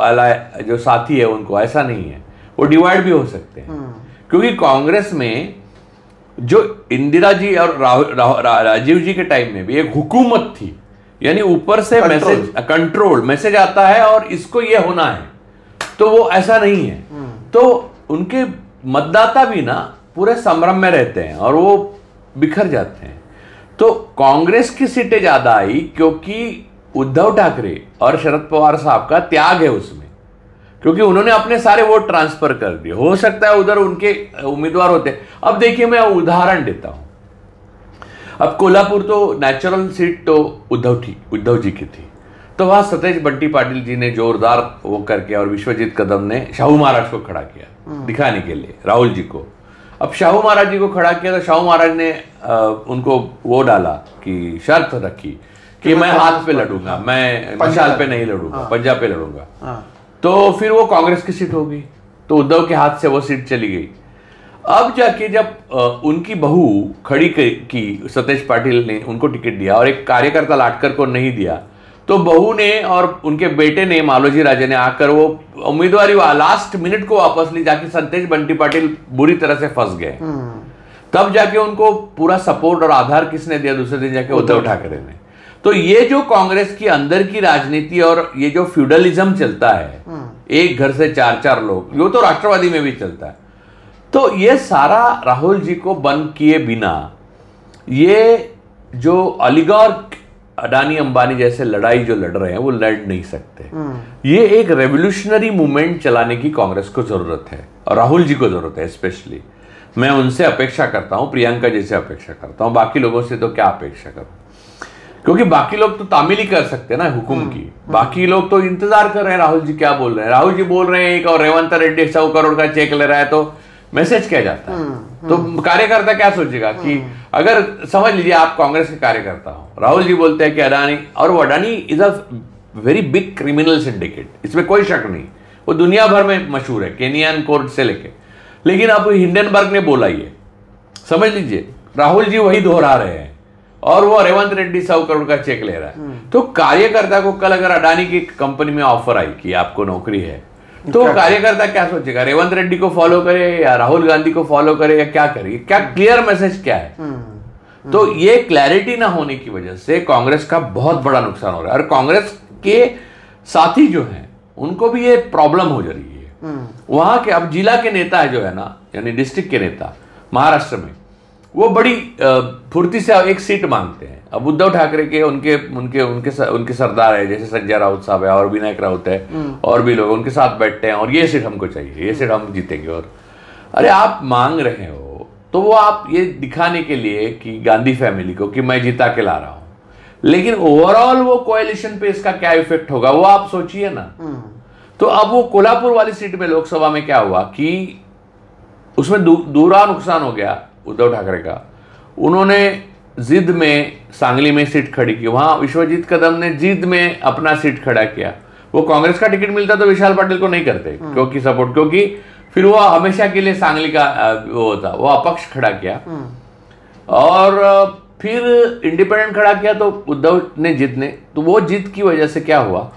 जो साथी है उनको, ऐसा नहीं है, वो डिवाइड भी हो सकते हैं। क्योंकि कांग्रेस में जो इंदिरा जी और राजीव जी के टाइम में भी एक हुकूमत थी, यानी ऊपर से मैसेज, कंट्रोल मैसेज आता है और इसको ये होना है, तो वो ऐसा नहीं है। तो उनके मतदाता भी ना पूरे संभ्रम में रहते हैं और वो बिखर जाते हैं। तो कांग्रेस की सीटें ज्यादा आई क्योंकि उद्धव ठाकरे और शरद पवार साहब का त्याग है उसमें, क्योंकि उन्होंने अपने सारे वोट ट्रांसफर कर दिए। हो सकता है उधर उनके उम्मीदवार होते। अब देखिए मैं उदाहरण देता हूं, अब कोल्हापुर तो नेचुरल सीट तो उद्धव जी की थी, तो वहां सतेज बंटी पाटिल जी ने जोरदार वो करके और विश्वजीत कदम ने शाहू महाराज को खड़ा किया दिखाने के लिए राहुल जी को। अब शाहू महाराज जी को खड़ा किया तो शाहू महाराज ने उनको वो डाला कि शर्त रखी कि मैं हाथ पे लड़ूंगा, मैं मशाल पे नहीं लड़ूंगा, पंजा पे लड़ूंगा। तो फिर वो कांग्रेस की सीट हो गई, तो उद्धव के हाथ से वो सीट चली गई। अब जाके जब उनकी बहू खड़ी की सतेज पाटिल ने उनको टिकट दिया और एक कार्यकर्ता लाटकर को नहीं दिया, तो बहू ने और उनके बेटे ने मालोजी राजे ने आकर वो उम्मीदवारी लास्ट मिनट को वापस ली, जाके सतेज बंटी पाटिल बुरी तरह से फंस गए। तब जाके उनको पूरा सपोर्ट और आधार किसने दिया? दूसरे दिन जाके उद्धव ठाकरे ने। तो ये जो कांग्रेस की अंदर की राजनीति और ये जो फ्यूडलिज्म चलता है, एक घर से 4-4 लोग, यो तो राष्ट्रवादी में भी चलता है। तो ये सारा राहुल जी को बंद किए बिना ये जो अलीगॉर्क अडानी अंबानी जैसे लड़ाई जो लड़ रहे हैं वो लड़ नहीं सकते। ये एक रेवोल्यूशनरी मूवमेंट चलाने की कांग्रेस को जरूरत है और राहुल जी को जरूरत है। स्पेशली मैं उनसे अपेक्षा करता हूं, प्रियंका जी से अपेक्षा करता हूं, बाकी लोगों से तो क्या अपेक्षा करूं, क्योंकि बाकी लोग तो तामील ही कर सकते हैं ना हुकुम की। बाकी लोग तो इंतजार कर रहे हैं राहुल जी क्या बोल रहे हैं। राहुल जी बोल रहे हैं एक और रेवंत रेड्डी 100 करोड़ का चेक ले रहा है, तो मैसेज क्या जाता है? तो कार्यकर्ता क्या सोचेगा कि अगर समझ लीजिए आप कांग्रेस के कार्यकर्ता हो, राहुल जी बोलते हैं कि अडानी, और वो Adani is a very big criminal syndicate, इसमें कोई शक नहीं, वो दुनिया भर में मशहूर है, केनियन कोर्ट से लेके। लेकिन अब हिंडनबर्ग ने बोला, ये समझ लीजिए राहुल जी वही दोहरा रहे हैं और वो रेवंत रेड्डी 100 करोड़ का चेक ले रहा है। तो कार्यकर्ता को कल अगर अडानी की कंपनी में ऑफर आई कि आपको नौकरी है, तो कार्यकर्ता क्या सोचेगा? रेवंत रेड्डी को फॉलो करे या राहुल गांधी को फॉलो करे या क्या करे? क्या क्लियर मैसेज क्या है? तो ये क्लैरिटी ना होने की वजह से कांग्रेस का बहुत बड़ा नुकसान हो रहा है और कांग्रेस के साथी जो हैं उनको भी ये प्रॉब्लम हो जा रही है। वहां के अब जिला के नेता जो है ना, यानी डिस्ट्रिक्ट के नेता महाराष्ट्र में, वो बड़ी फुर्ती से एक सीट मांगते हैं। अब उद्धव ठाकरे के उनके उनके उनके उनके सरदार है, जैसे संजय राउत साहब है और विनायक राउत है और भी लोग उनके साथ बैठते हैं और ये सीट हमको चाहिए, ये सीट हम जीतेंगे। और अरे आप मांग रहे हो तो वो आप ये दिखाने के लिए कि गांधी फैमिली को कि मैं जीता के ला रहा हूं, लेकिन ओवरऑल वो कोएलिशन पे इसका क्या इफेक्ट होगा वो आप सोचिए ना। तो अब वो कोल्हापुर वाली सीट में लोकसभा में क्या हुआ कि उसमें दूसरा नुकसान हो गया उद्धव ठाकरे का। उन्होंने जिद में सांगली में सीट खड़ी की, वहां विश्वजीत कदम ने जिद में अपना सीट खड़ा किया। वो कांग्रेस का टिकट मिलता तो विशाल पाटिल को नहीं करते क्योंकि सपोर्ट, क्योंकि फिर वो हमेशा के लिए सांगली का वो होता, वो अपक्ष खड़ा किया और फिर इंडिपेंडेंट खड़ा किया। तो उद्धव ने जिद ने, तो वो जिद की वजह से क्या हुआ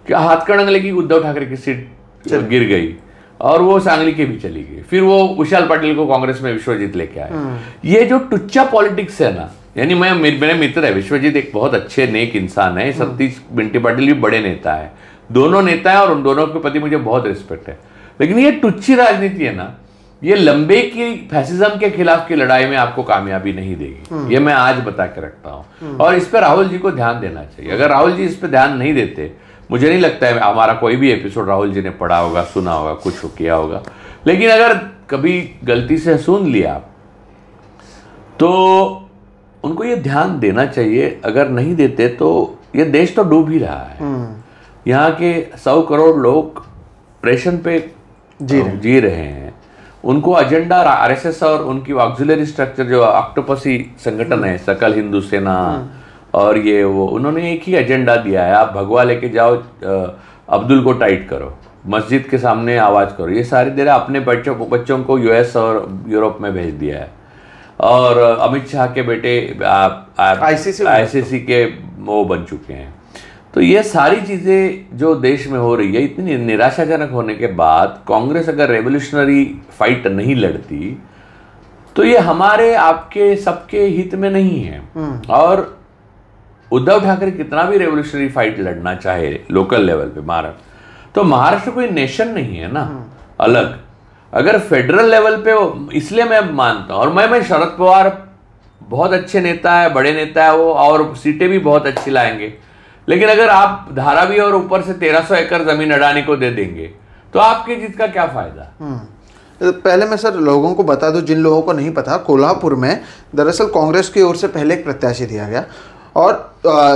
कि हाथकणंगले की उद्धव ठाकरे की सीट गिर गई और वो सांगली के भी चली गई, फिर वो विशाल पाटिल को कांग्रेस में विश्वजीत लेके आए। ये जो टुच्चा पॉलिटिक्स है ना, यानी मेरे मित्र है विश्वजीत, एक बहुत अच्छे नेक इंसान है, सतीश बिंटी पाटिल भी बड़े नेता है, दोनों नेता है और उन दोनों के प्रति मुझे बहुत रिस्पेक्ट है। लेकिन ये टुच्ची राजनीति है ना, ये लंबे की फैसिज्म के खिलाफ की लड़ाई में आपको कामयाबी नहीं देगी, ये मैं आज बता के रखता हूं। और इस पर राहुल जी को ध्यान देना चाहिए। अगर राहुल जी इस पर ध्यान नहीं देते, मुझे नहीं लगता है हमारा कोई भी एपिसोड राहुल जी ने पढ़ा होगा, सुना होगा, कुछ किया होगा। लेकिन अगर कभी गलती से सुन लिया तो उनको ये ध्यान देना चाहिए। अगर नहीं देते तो ये देश तो डूब ही रहा है। यहाँ के 100 करोड़ लोग प्रेशन पे जी रहे हैं। उनको एजेंडा आरएसएस और उनकी ऑक्सिलरी स्ट्रक्चर जो ऑक्टोपसी संगठन है, सकल हिंदू सेना और ये वो, उन्होंने एक ही एजेंडा दिया है, आप भगवा लेके जाओ, अब्दुल को टाइट करो, मस्जिद के सामने आवाज करो। ये सारी देर अपने बच्चों को यूएस और यूरोप में भेज दिया है। और अमित शाह के बेटे आईसीसी के वो बन चुके हैं। तो ये सारी चीजें जो देश में हो रही है, इतनी निराशाजनक होने के बाद कांग्रेस अगर रेवोल्यूशनरी फाइट नहीं लड़ती तो ये हमारे आपके सबके हित में नहीं है। और उद्धव ठाकरे कितना भी रेवोल्यूशनरी फाइट लड़ना चाहे लोकल लेवल पे महाराष्ट्र, तो महाराष्ट्र कोई नेशन नहीं है ना अलग। अगर फेडरल लेवल पे, इसलिए मैं मानता हूं, और मैं शरद पवार बहुत अच्छे नेता है, बड़े नेता है वो, और सीटें भी बहुत अच्छी लाएंगे। लेकिन अगर आप धारावी और ऊपर से 1300 एकड़ जमीन अडानी को दे देंगे तो आपकी जीत का क्या फायदा।
पहले मैं सर लोगों को बता दूं, जिन लोगों को नहीं पता, कोल्हापुर में दरअसल कांग्रेस की ओर से पहले एक प्रत्याशी दिया गया और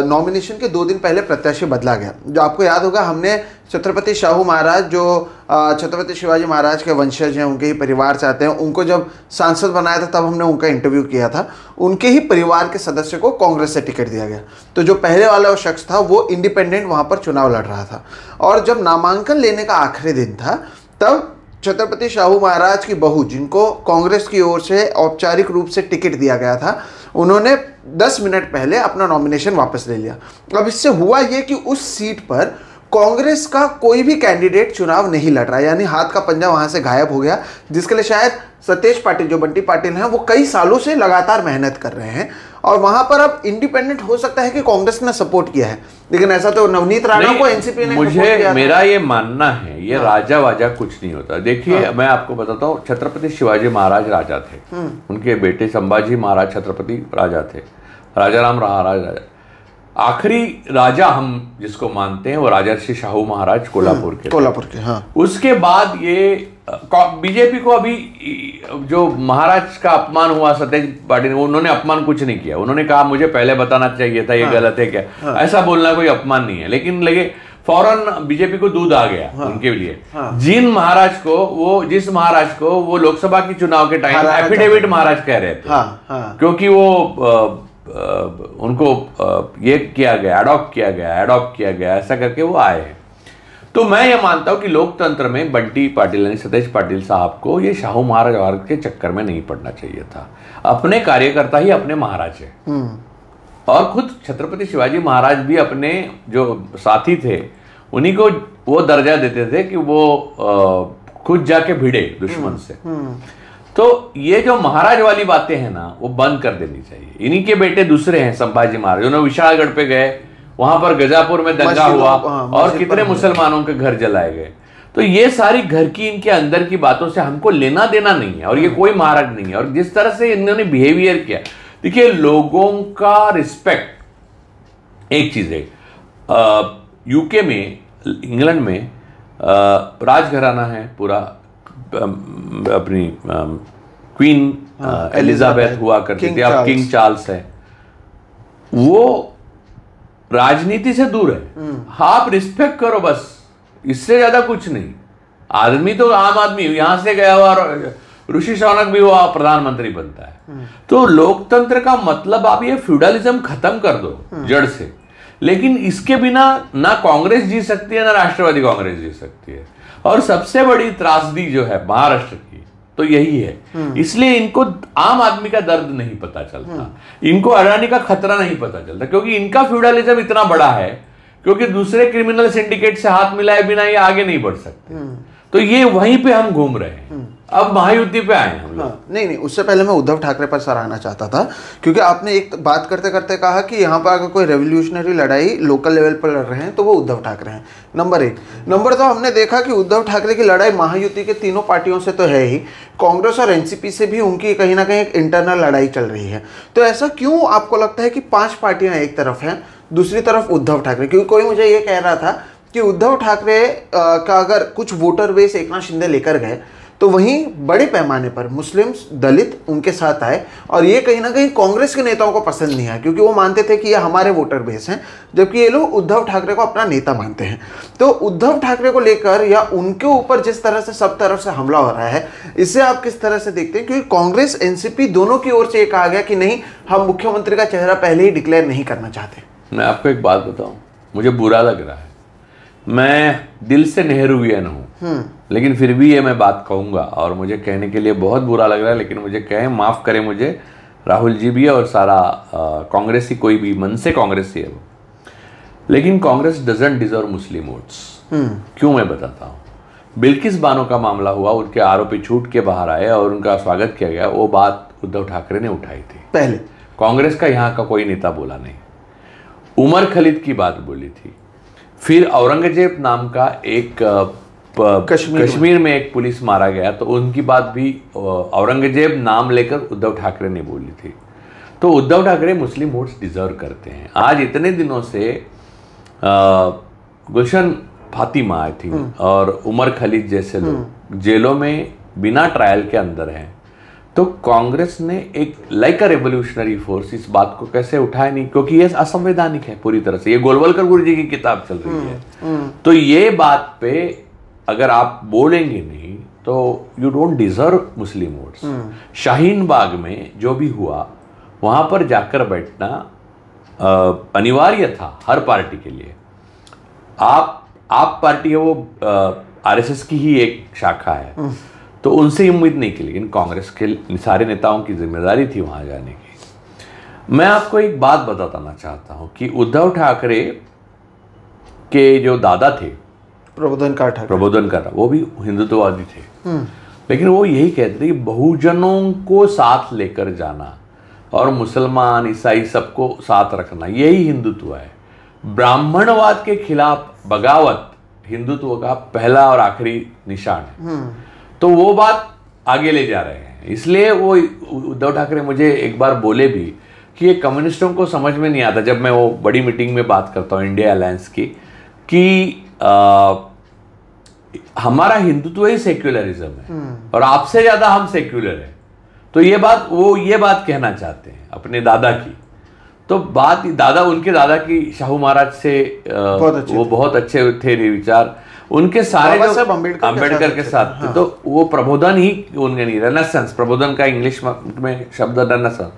नॉमिनेशन के 2 दिन पहले प्रत्याशी बदला गया। जो आपको याद होगा, हमने छत्रपति शाहू महाराज जो छत्रपति शिवाजी महाराज के वंशज हैं, उनके ही परिवार से आते हैं, उनको जब सांसद बनाया था तब हमने उनका इंटरव्यू किया था। उनके ही परिवार के सदस्य को कांग्रेस से टिकट दिया गया। तो जो पहले वाला वो शख्स था वो इंडिपेंडेंट वहाँ पर चुनाव लड़ रहा था। और जब नामांकन लेने का आखिरी दिन था तब छत्रपति शाहू महाराज की बहू, जिनको कांग्रेस की ओर से औपचारिक रूप से टिकट दिया गया था, उन्होंने 10 मिनट पहले अपना नॉमिनेशन वापस ले लिया। अब इससे हुआ ये कि उस सीट पर कांग्रेस का कोई भी कैंडिडेट चुनाव नहीं लड़ रहा, यानी हाथ का पंजा वहां से गायब हो गया, जिसके लिए शायद सतेज पाटिल, जो बंटी पाटिल हैं, वो कई सालों से लगातार मेहनत कर रहे हैं। और वहां पर अब इंडिपेंडेंट हो सकता है कि कांग्रेस ने सपोर्ट किया है, लेकिन ऐसा तो नवनीत राणा को एनसीपी ने
मुझे मेरा ये मानना है, ये राजा वाजा कुछ नहीं होता। देखिए मैं आपको बताता हूँ, छत्रपति शिवाजी महाराज राजा थे, उनके बेटे संभाजी महाराज छत्रपति राजा थे, राजा राम महाराज राजा। आखिरी राजा हम जिसको मानते हैं वो राजर्षि शाहू महाराज कोल्हापुर के। हाँ। उसके बाद ये बीजेपी को अभी जो महाराज का अपमान हुआ सतेज पाटिल, उन्होंने अपमान कुछ नहीं किया। उन्होंने कहा मुझे पहले बताना चाहिए था, ये गलत है क्या। ऐसा बोलना कोई अपमान नहीं है। लेकिन लगे फौरन बीजेपी को दूध आ गया उनके लिए। जिस महाराज को वो लोकसभा की चुनाव के टाइम एफिडेविट महाराज कह रहे थे, क्योंकि वो उनको ये किया गया, अडॉप्ट किया गया, ऐसा करके वो आए हैं। तो मैं ये मानता हूं कि लोकतंत्र में बंटी पाटिल यानी सतेज पाटिल साहब को ये शाहू महाराज के चक्कर में नहीं पड़ना चाहिए था। अपने कार्यकर्ता ही अपने महाराज है। और खुद छत्रपति शिवाजी महाराज भी अपने जो साथी थे उन्हीं को वो दर्जा देते थे कि वो खुद जाके भिड़े दुश्मन से। तो ये जो महाराज वाली बातें हैं ना, वो बंद कर देनी चाहिए। इन्हीं के बेटे दूसरे हैं संभाजी महाराज, उन्होंने विशालगढ़ पे गए, वहां पर गजापुर में दंगा हुआ और कितने मुसलमानों के घर जलाए गए। तो ये सारी घर की इनके अंदर की बातों से हमको लेना देना नहीं है, और ये कोई महाराज नहीं है। और जिस तरह से इन्होंने बिहेवियर किया, देखिए लोगों का रिस्पेक्ट एक चीज है। यूके में, इंग्लैंड में राजघराना है पूरा, अपनी क्वीन एलिजाबेथ हुआ करती थी, अब किंग चार्ल्स है। वो राजनीति से दूर है। आप रिस्पेक्ट करो बस, इससे ज्यादा कुछ नहीं। आदमी तो आम आदमी, यहां से गया हुआ ऋषि शौनक भी हुआ प्रधानमंत्री बनता है। तो लोकतंत्र का मतलब आप ये फ्यूडलिज्म खत्म कर दो जड़ से। लेकिन इसके बिना ना कांग्रेस जी सकती है ना राष्ट्रवादी कांग्रेस जी सकती है। और सबसे बड़ी त्रासदी जो है महाराष्ट्र की तो यही है। इसलिए इनको आम आदमी का दर्द नहीं पता चलता, इनको अडानी का खतरा नहीं पता चलता, क्योंकि इनका फ्यूडलिज्म इतना बड़ा है क्योंकि दूसरे क्रिमिनल सिंडिकेट से हाथ मिलाए बिना ये आगे नहीं बढ़ सकते। तो ये वहीं पे हम घूम रहे हैं। अब महायुति पे आए हम लोग।
नहीं, उससे पहले मैं उद्धव ठाकरे पर सराहना चाहता था, क्योंकि आपने एक बात करते करते कहा कि यहाँ पर अगर कोई रेवोल्यूशनरी लड़ाई लोकल लेवल पर लड़ रहे हैं तो वो उद्धव ठाकरे हैं, नंबर 1। नंबर 2, हमने देखा कि उद्धव ठाकरे की लड़ाई महायुति के तीनों पार्टियों से तो है ही, कांग्रेस और एनसीपी से भी उनकी कहीं ना कहीं एक इंटरनल लड़ाई चल रही है। तो ऐसा क्यों आपको लगता है कि 5 पार्टियां एक तरफ हैं, दूसरी तरफ उद्धव ठाकरे? क्योंकि कोई मुझे ये कह रहा था कि उद्धव ठाकरे का अगर कुछ वोटर बेस एकनाथ शिंदे लेकर गए तो वहीं बड़े पैमाने पर मुस्लिम्स, दलित उनके साथ आए, और ये कहीं ना कहीं कांग्रेस के नेताओं को पसंद नहीं आया, क्योंकि वो मानते थे कि ये हमारे वोटर बेस हैं, जबकि ये लोग उद्धव ठाकरे को अपना नेता मानते हैं। तो उद्धव ठाकरे को लेकर या उनके ऊपर जिस तरह से सब तरफ से हमला हो रहा है, इसे आप किस तरह से देखते हैं? क्योंकि कांग्रेस, एनसीपी दोनों की ओर से ये कहा गया कि नहीं, हम मुख्यमंत्री का चेहरा पहले ही डिक्लेयर नहीं करना चाहते।
मैं आपको एक बात बताऊं, मुझे बुरा लग रहा है, मैं दिल से नेहरूवियन हूं, लेकिन फिर भी ये मैं बात कहूंगा, और मुझे कहने के लिए बहुत बुरा लग रहा है, लेकिन मुझे कहें, माफ करें मुझे, राहुल जी भी और सारा कांग्रेसी, कोई भी मन से कांग्रेसी है वो, लेकिन Congress doesn't deserve Muslim votes. क्यों, मैं बताता हूं। बिल्किस बानो का मामला हुआ, उनके आरोपी छूट के बाहर आए और उनका स्वागत किया गया, वो बात उद्धव ठाकरे ने उठाई थी
पहले,
कांग्रेस का यहाँ का कोई नेता बोला नहीं। उमर खलीद की बात बोली थी। फिर औरंगजेब नाम का एक कश्मीर में एक पुलिस मारा गया, तो उनकी बात भी औरंगजेब नाम लेकर उद्धव ठाकरे ने बोली थी। तो उद्धव ठाकरे मुस्लिम वोट्स डिजर्व करते हैं। आज इतने दिनों से गुलशन फातिमा आई थी और उमर खलीद जैसे लोग जेलों में बिना ट्रायल के अंदर हैं, तो कांग्रेस ने एक लाइक अ रेवोल्यूशनरी फोर्स इस बात को कैसे उठाया नहीं, क्योंकि ये असंवैधानिक है पूरी तरह से। ये गोलवलकर गुरु जी की किताब चल रही है। तो ये बात पे अगर आप बोलेंगे नहीं तो you don't deserve Muslim votes. Shaheen Bagh में जो भी हुआ, वहां पर जाकर बैठना अनिवार्य था हर पार्टी के लिए। आप पार्टी है, वो आरएसएस की ही एक शाखा है, तो उनसे उम्मीद नहीं की, लेकिन कांग्रेस के सारे नेताओं की जिम्मेदारी थी वहां जाने की। मैं आपको एक बात बताना चाहता हूं कि उद्धव ठाकरे के जो दादा थे, प्रबोधनकर, वो भी हिंदुत्ववादी थे, लेकिन वो यही कहते थे कि बहुजनों को साथ लेकर जाना और मुसलमान, ईसाई सबको साथ रखना, यही हिंदुत्व है। ब्राह्मणवाद के खिलाफ बगावत हिंदुत्व का पहला और आखिरी निशान है। तो वो बात आगे ले जा रहे हैं। इसलिए वो उद्धव ठाकरे मुझे एक बार बोले भी कि ये कम्युनिस्टों को समझ में नहीं आता, जब मैं वो बड़ी मीटिंग में बात करता हूँ इंडिया अलायंस की, कि हमारा हिंदुत्व ही सेक्युलरिज्म है और आपसे ज्यादा हम सेक्युलर हैं। तो ये बात कहना चाहते हैं अपने दादा की। तो बात उनके दादा की शाहू महाराज से वो बहुत अच्छे थे विचार, उनके सारे अम्बेडकर के साथ थे। तो वो प्रबोधन ही उनके नहीं, रेनेसेंस, प्रबोधन का इंग्लिश में शब्द रेनेसेंस।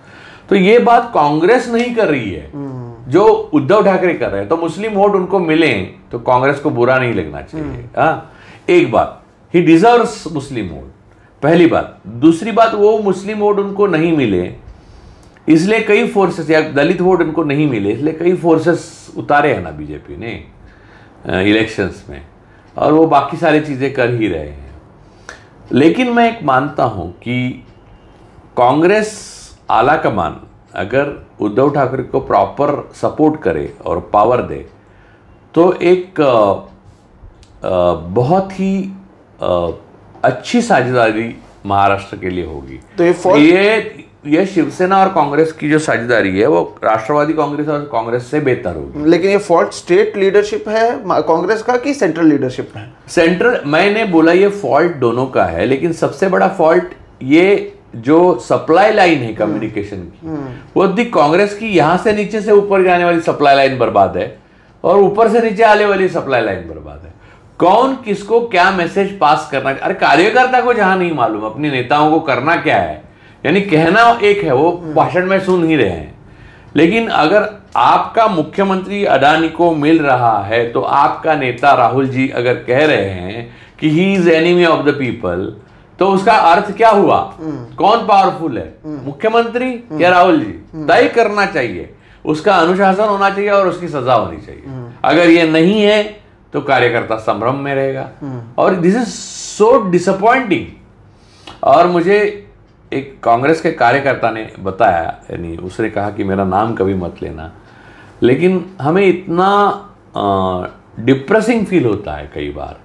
तो ये बात कांग्रेस नहीं कर रही है, जो उद्धव ठाकरे कर रहे हैं। तो मुस्लिम वोट उनको मिले तो कांग्रेस को बुरा नहीं लगना चाहिए। एक बात, ही डिजर्व्स मुस्लिम वोट, पहली बात। दूसरी बात, वो मुस्लिम वोट उनको नहीं मिले इसलिए कई फोर्सेस, या दलित वोट उनको नहीं मिले इसलिए कई फोर्सेस उतारे हैं ना बीजेपी ने इलेक्शंस में, और वो बाकी सारी चीजें कर ही रहे हैं। लेकिन मैं एक मानता हूं कि कांग्रेस आला कमान अगर उद्धव ठाकरे को प्रॉपर सपोर्ट करे और पावर दे तो एक बहुत ही अच्छी साझेदारी महाराष्ट्र के लिए होगी। तो ये शिवसेना और कांग्रेस की जो साझेदारी है वो राष्ट्रवादी कांग्रेस और कांग्रेस से बेहतर होगी।
लेकिन ये फॉल्ट स्टेट लीडरशिप है कांग्रेस का कि सेंट्रल लीडरशिप है?
सेंट्रल, मैंने बोला ये फॉल्ट दोनों का है, लेकिन सबसे बड़ा फॉल्ट ये जो सप्लाई लाइन है कम्युनिकेशन की, वो कांग्रेस की यहां से नीचे से ऊपर जाने वाली सप्लाई लाइन बर्बाद है और ऊपर से नीचे आने वाली सप्लाई लाइन बर्बाद है। कौन किसको क्या मैसेज पास करना, अरे कार्यकर्ता को जहां नहीं मालूम अपने नेताओं को करना क्या है, यानी कहना एक है, वो भाषण में सुन ही रहे हैं। लेकिन अगर आपका मुख्यमंत्री अडानी को मिल रहा है तो आपका नेता राहुल जी अगर कह रहे हैं कि he is enemy of the people, तो उसका अर्थ क्या हुआ? कौन पावरफुल है, मुख्यमंत्री या राहुल जी? तय करना चाहिए। उसका अनुशासन होना चाहिए और उसकी सजा होनी चाहिए। अगर ये नहीं है तो कार्यकर्ता संभ्रम में रहेगा, और दिस इज सो डिसअपॉइंटिंग। और मुझे एक कांग्रेस के कार्यकर्ता ने बताया, यानी उसने कहा कि मेरा नाम कभी मत लेना, लेकिन हमें इतना डिप्रेसिंग फील होता है कई बार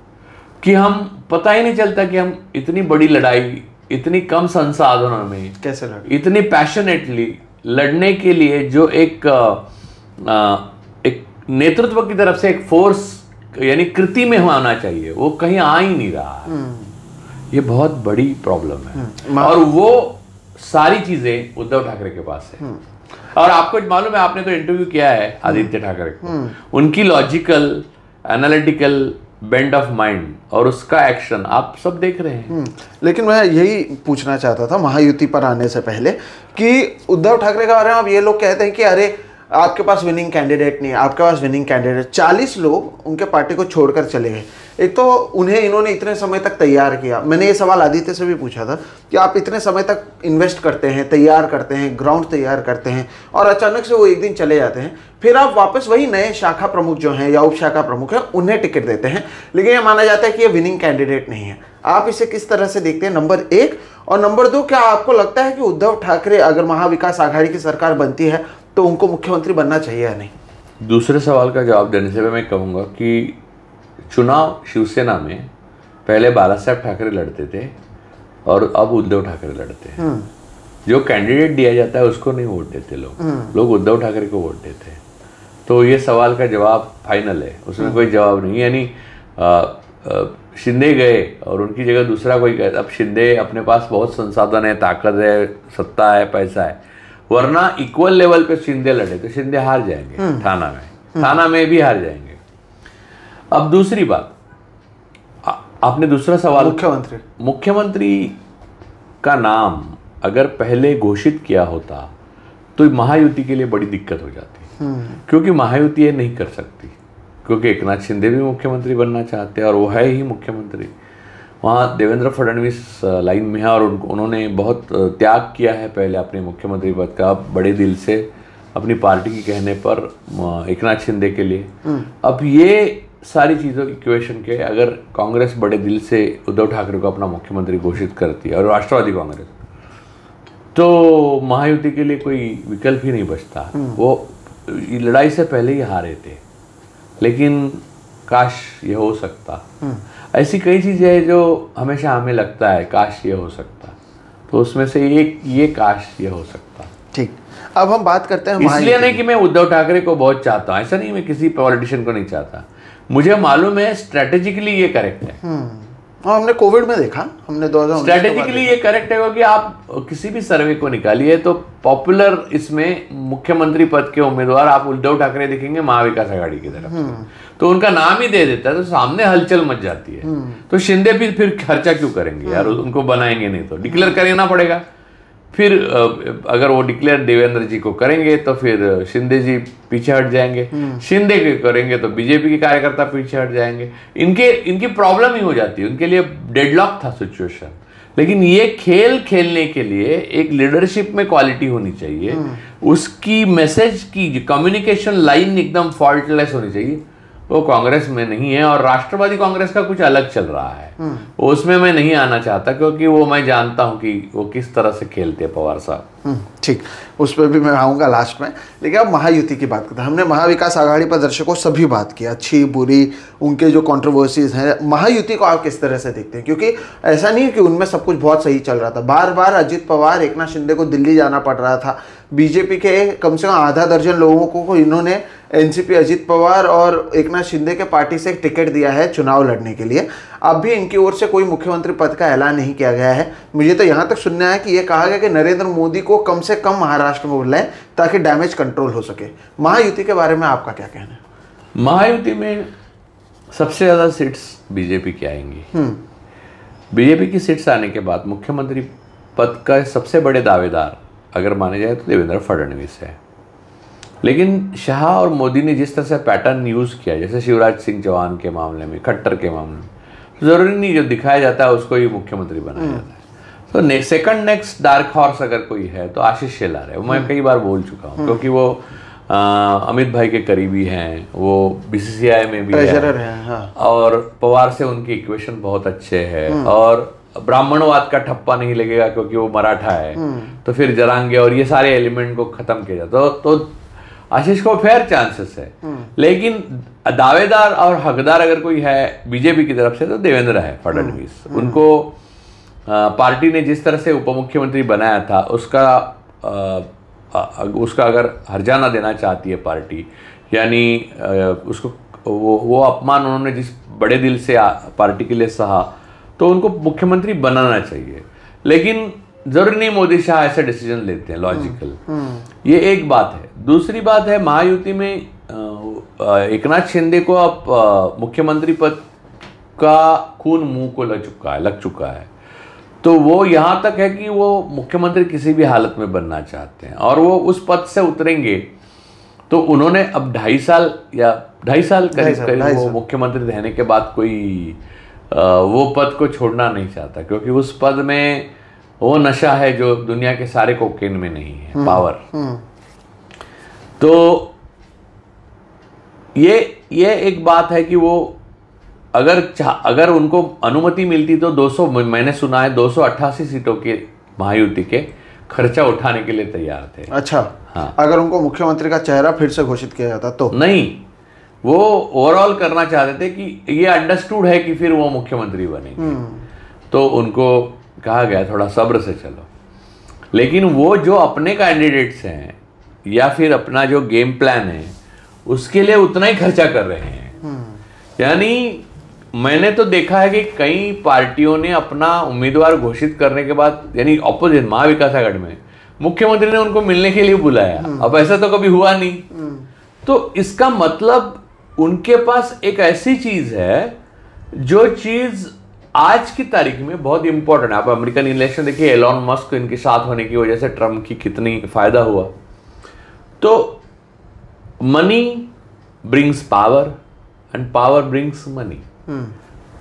कि हम पता ही नहीं चलता कि हम इतनी बड़ी लड़ाई इतनी कम संसाधनों में
कैसे लड़े,
इतनी पैशनेटली लड़ने के लिए जो एक नेतृत्व की तरफ से एक फोर्स यानी कृति में होना चाहिए, वो कहीं आ ही नहीं रहा है। ये बहुत बड़ी प्रॉब्लम है, और वो सारी चीजें उद्धव ठाकरे के पास है। और आपको मालूम है, आपने तो इंटरव्यू किया है आदित्य ठाकरे को, उनकी logical analytical bend of mind और उसका एक्शन आप सब देख रहे हैं।
लेकिन मैं यही पूछना चाहता था महायुति पर आने से पहले कि उद्धव ठाकरे के बारे में अब ये लोग कहते हैं कि अरे आपके पास विनिंग कैंडिडेट नहीं है, आपके पास विनिंग कैंडिडेट। 40 लोग उनके पार्टी को छोड़कर चले गए। एक तो उन्हें इन्होंने इतने समय तक तैयार किया। मैंने ये सवाल आदित्य से भी पूछा था कि आप इतने समय तक इन्वेस्ट करते हैं, तैयार करते हैं, ग्राउंड तैयार करते हैं, और अचानक से वो एक दिन चले जाते हैं, फिर आप वापस वही नए शाखा प्रमुख जो हैं या उप शाखा प्रमुख हैं उन्हें टिकट देते हैं, लेकिन ये माना जाता है कि ये विनिंग कैंडिडेट नहीं है। आप इसे किस तरह से देखते हैं, नंबर 1? और नंबर 2, क्या आपको लगता है कि उद्धव ठाकरे अगर महाविकास आघाड़ी की सरकार बनती है तो उनको मुख्यमंत्री बनना चाहिए या नहीं?
दूसरे सवाल का जवाब देने से मैं कहूँगा कि चुनाव शिवसेना में पहले बाला साहब ठाकरे लड़ते थे और अब उद्धव ठाकरे लड़ते हैं। जो कैंडिडेट दिया जाता है उसको नहीं वोट देते लोग उद्धव ठाकरे को वोट देते हैं। तो ये सवाल का जवाब फाइनल है, उसमें कोई जवाब नहीं। यानी शिंदे गए और उनकी जगह दूसरा कोई गया। अब शिंदे अपने पास बहुत संसाधन है, ताकत है, सत्ता है, पैसा है, वरना इक्वल लेवल पे शिंदे लड़े तो शिंदे हार जाएंगे। थाना में भी हार जाएंगे। अब दूसरी बात, आपने दूसरा सवाल, मुख्यमंत्री का नाम अगर पहले घोषित किया होता तो महायुति के लिए बड़ी दिक्कत हो जाती, क्योंकि महायुति ये नहीं कर सकती, क्योंकि एकनाथ शिंदे भी मुख्यमंत्री बनना चाहते हैं और वो है ही मुख्यमंत्री। वहाँ देवेंद्र फडणवीस लाइन में है और उन्होंने बहुत त्याग किया है पहले अपने मुख्यमंत्री पद का, बड़े दिल से अपनी पार्टी के कहने पर एकनाथ शिंदे के लिए। अब ये सारी चीज़ों की इक्वेशन के अगर कांग्रेस बड़े दिल से उद्धव ठाकरे को अपना मुख्यमंत्री घोषित करती है और राष्ट्रवादी कांग्रेस, तो महायुति के लिए कोई विकल्प ही नहीं बचता। वो लड़ाई से पहले ही हारे थे, लेकिन काश ये हो सकता। ऐसी कई चीज़ें हैं जो हमेशा हमें लगता है काश ये हो सकता, तो उसमें से एक ये काश ये हो सकता।
ठीक, अब हम बात करते हैं।
इसलिए नहीं कि मैं उद्धव ठाकरे को बहुत चाहता हूँ, ऐसा नहीं, मैं किसी पॉलिटिशियन को नहीं चाहता। मुझे मालूम है स्ट्रेटेजिकली ये करेक्ट है।
हमने कोविड में देखा, हमने 2019
स्ट्रेटेजिकली ये करेक्ट है, क्योंकि आप किसी भी सर्वे को निकालिए तो पॉपुलर इसमें मुख्यमंत्री पद के उम्मीदवार आप उद्धव ठाकरे दिखेंगे महाविकास आघाड़ी की तरफ से, तो उनका नाम ही दे देता है, तो सामने हलचल मच जाती है। तो शिंदे भी फिर खर्चा क्यों करेंगे यार, उनको बनाएंगे नहीं तो डिक्लेयर करना पड़ेगा। फिर अगर वो डिक्लेयर देवेंद्र जी को करेंगे तो फिर शिंदे जी पीछे हट जाएंगे, शिंदे के करेंगे तो बीजेपी के कार्यकर्ता पीछे हट जाएंगे। इनकी प्रॉब्लम ही हो जाती है, उनके लिए डेडलॉक था सिचुएशन। लेकिन ये खेल खेलने के लिए एक लीडरशिप में क्वालिटी होनी चाहिए, उसकी मैसेज की कम्युनिकेशन लाइन एकदम फॉल्टलेस होनी चाहिए। वो कांग्रेस में नहीं है, और राष्ट्रवादी कांग्रेस का कुछ अलग चल रहा है, उसमें मैं नहीं आना चाहता, क्योंकि वो मैं जानता हूं कि वो किस तरह से खेलते हैं पवार साहब।
ठीक, उस पर भी मैं आऊँगा लास्ट में। लेकिन अब महायुति की बात करते हैं। हमने महाविकास आघाड़ी पर दर्शकों सभी बात की, अच्छी बुरी, उनके जो कंट्रोवर्सीज हैं। महायुति को आप किस तरह से देखते हैं, क्योंकि ऐसा नहीं है कि उनमें सब कुछ बहुत सही चल रहा था। बार बार अजित पवार, एकनाथ शिंदे को दिल्ली जाना पड़ रहा था। बीजेपी के कम से कम आधा दर्जन लोगों को इन्होंने एनसीपी, अजित पवार और एकनाथ शिंदे के पार्टी से एक टिकट दिया है चुनाव लड़ने के लिए। अब भी इनकी ओर से कोई मुख्यमंत्री पद का ऐलान नहीं किया गया है। मुझे तो यहाँ तक सुनना है कि ये कहा गया कि नरेंद्र मोदी को कम से कम महाराष्ट्र में बुलाएं ताकि डैमेज कंट्रोल हो सके। महायुति के बारे में आपका क्या कहना है?
महायुति में सबसे ज़्यादा सीट्स बीजेपी की आएंगी। बीजेपी की सीट्स आने के बाद मुख्यमंत्री पद का सबसे बड़े दावेदार अगर माने जाए तो देवेंद्र फडणवीस है। लेकिन शाह और मोदी ने जिस तरह से पैटर्न यूज़ किया, जैसे शिवराज सिंह चौहान के मामले में, खट्टर के मामले में, तो ज़रूरी नहीं जो दिखाया जाता है उसको ही मुख्यमंत्री बनाया जाता है। तो सेकंड नेक्स्ट डार्क हॉर्स अगर कोई है तो आशीष शेलार है। मैं कई बार बोल चुका हूँ, क्योंकि वो अमित भाई के करीबी हैं, वो बीसीसीआई में भी
ट्रेजरर हैं, हाँ।
और पवार से उनके इक्वेशन बहुत अच्छे हैं, और ब्राह्मणवाद का ठप्पा नहीं लगेगा क्योंकि वो मराठा है, तो फिर जरांगे और ये सारे एलिमेंट को खत्म किया जाता तो आशीष को फेयर चांसेस है। लेकिन दावेदार और हकदार अगर कोई है बीजेपी की तरफ से तो देवेंद्र है फडणवीस। उनको पार्टी ने जिस तरह से उप मुख्यमंत्री बनाया था उसका अगर हर्जाना देना चाहती है पार्टी, यानी उसको वो अपमान उन्होंने जिस बड़े दिल से पार्टी के लिए सहा, तो उनको मुख्यमंत्री बनाना चाहिए। लेकिन जरूरी नहीं मोदी शाह ऐसे डिसीजन लेते हैं लॉजिकल, ये एक बात है। दूसरी बात है महायुति में एकनाथ शिंदे को अब मुख्यमंत्री पद का खून मुंह को लग चुका है, तो वो यहां तक है कि वो मुख्यमंत्री किसी भी हालत में बनना चाहते हैं और वो उस पद से उतरेंगे तो उन्होंने अब 2.5 साल करीब वो मुख्यमंत्री रहने के बाद कोई वो पद को छोड़ना नहीं चाहता, क्योंकि उस पद में वो नशा है जो दुनिया के सारे कोकेन में नहीं है, पावर। तो ये एक बात है कि वो अगर उनको अनुमति मिलती तो 200, मैंने सुना है 288 सीटों के महायुति के खर्चा उठाने के लिए तैयार थे।
अच्छा,
हाँ।
अगर उनको मुख्यमंत्री का चेहरा फिर से घोषित किया जाता तो
नहीं, वो ओवरऑल करना चाहते थे कि ये अंडरस्टूड है कि फिर वो मुख्यमंत्री बनेंगे, तो उनको कहा गया थोड़ा सब्र से चलो। लेकिन वो जो अपने कैंडिडेट्स हैं या फिर अपना जो गेम प्लान है उसके लिए उतना ही खर्चा कर रहे हैं। यानी मैंने तो देखा है कि कई पार्टियों ने अपना उम्मीदवार घोषित करने के बाद, यानी ऑपोजिट महाविकास आघाड़ी में, मुख्यमंत्री ने उनको मिलने के लिए बुलाया। अब ऐसा तो कभी हुआ नहीं। तो इसका मतलब उनके पास एक ऐसी चीज है जो चीज आज की तारीख में बहुत इंपॉर्टेंट है। आप अमेरिकन इलेक्शन देखिए, एलॉन मस्क इनके साथ होने की वजह से ट्रम्प की कितनी फायदा हुआ। तो money brings power and power brings money.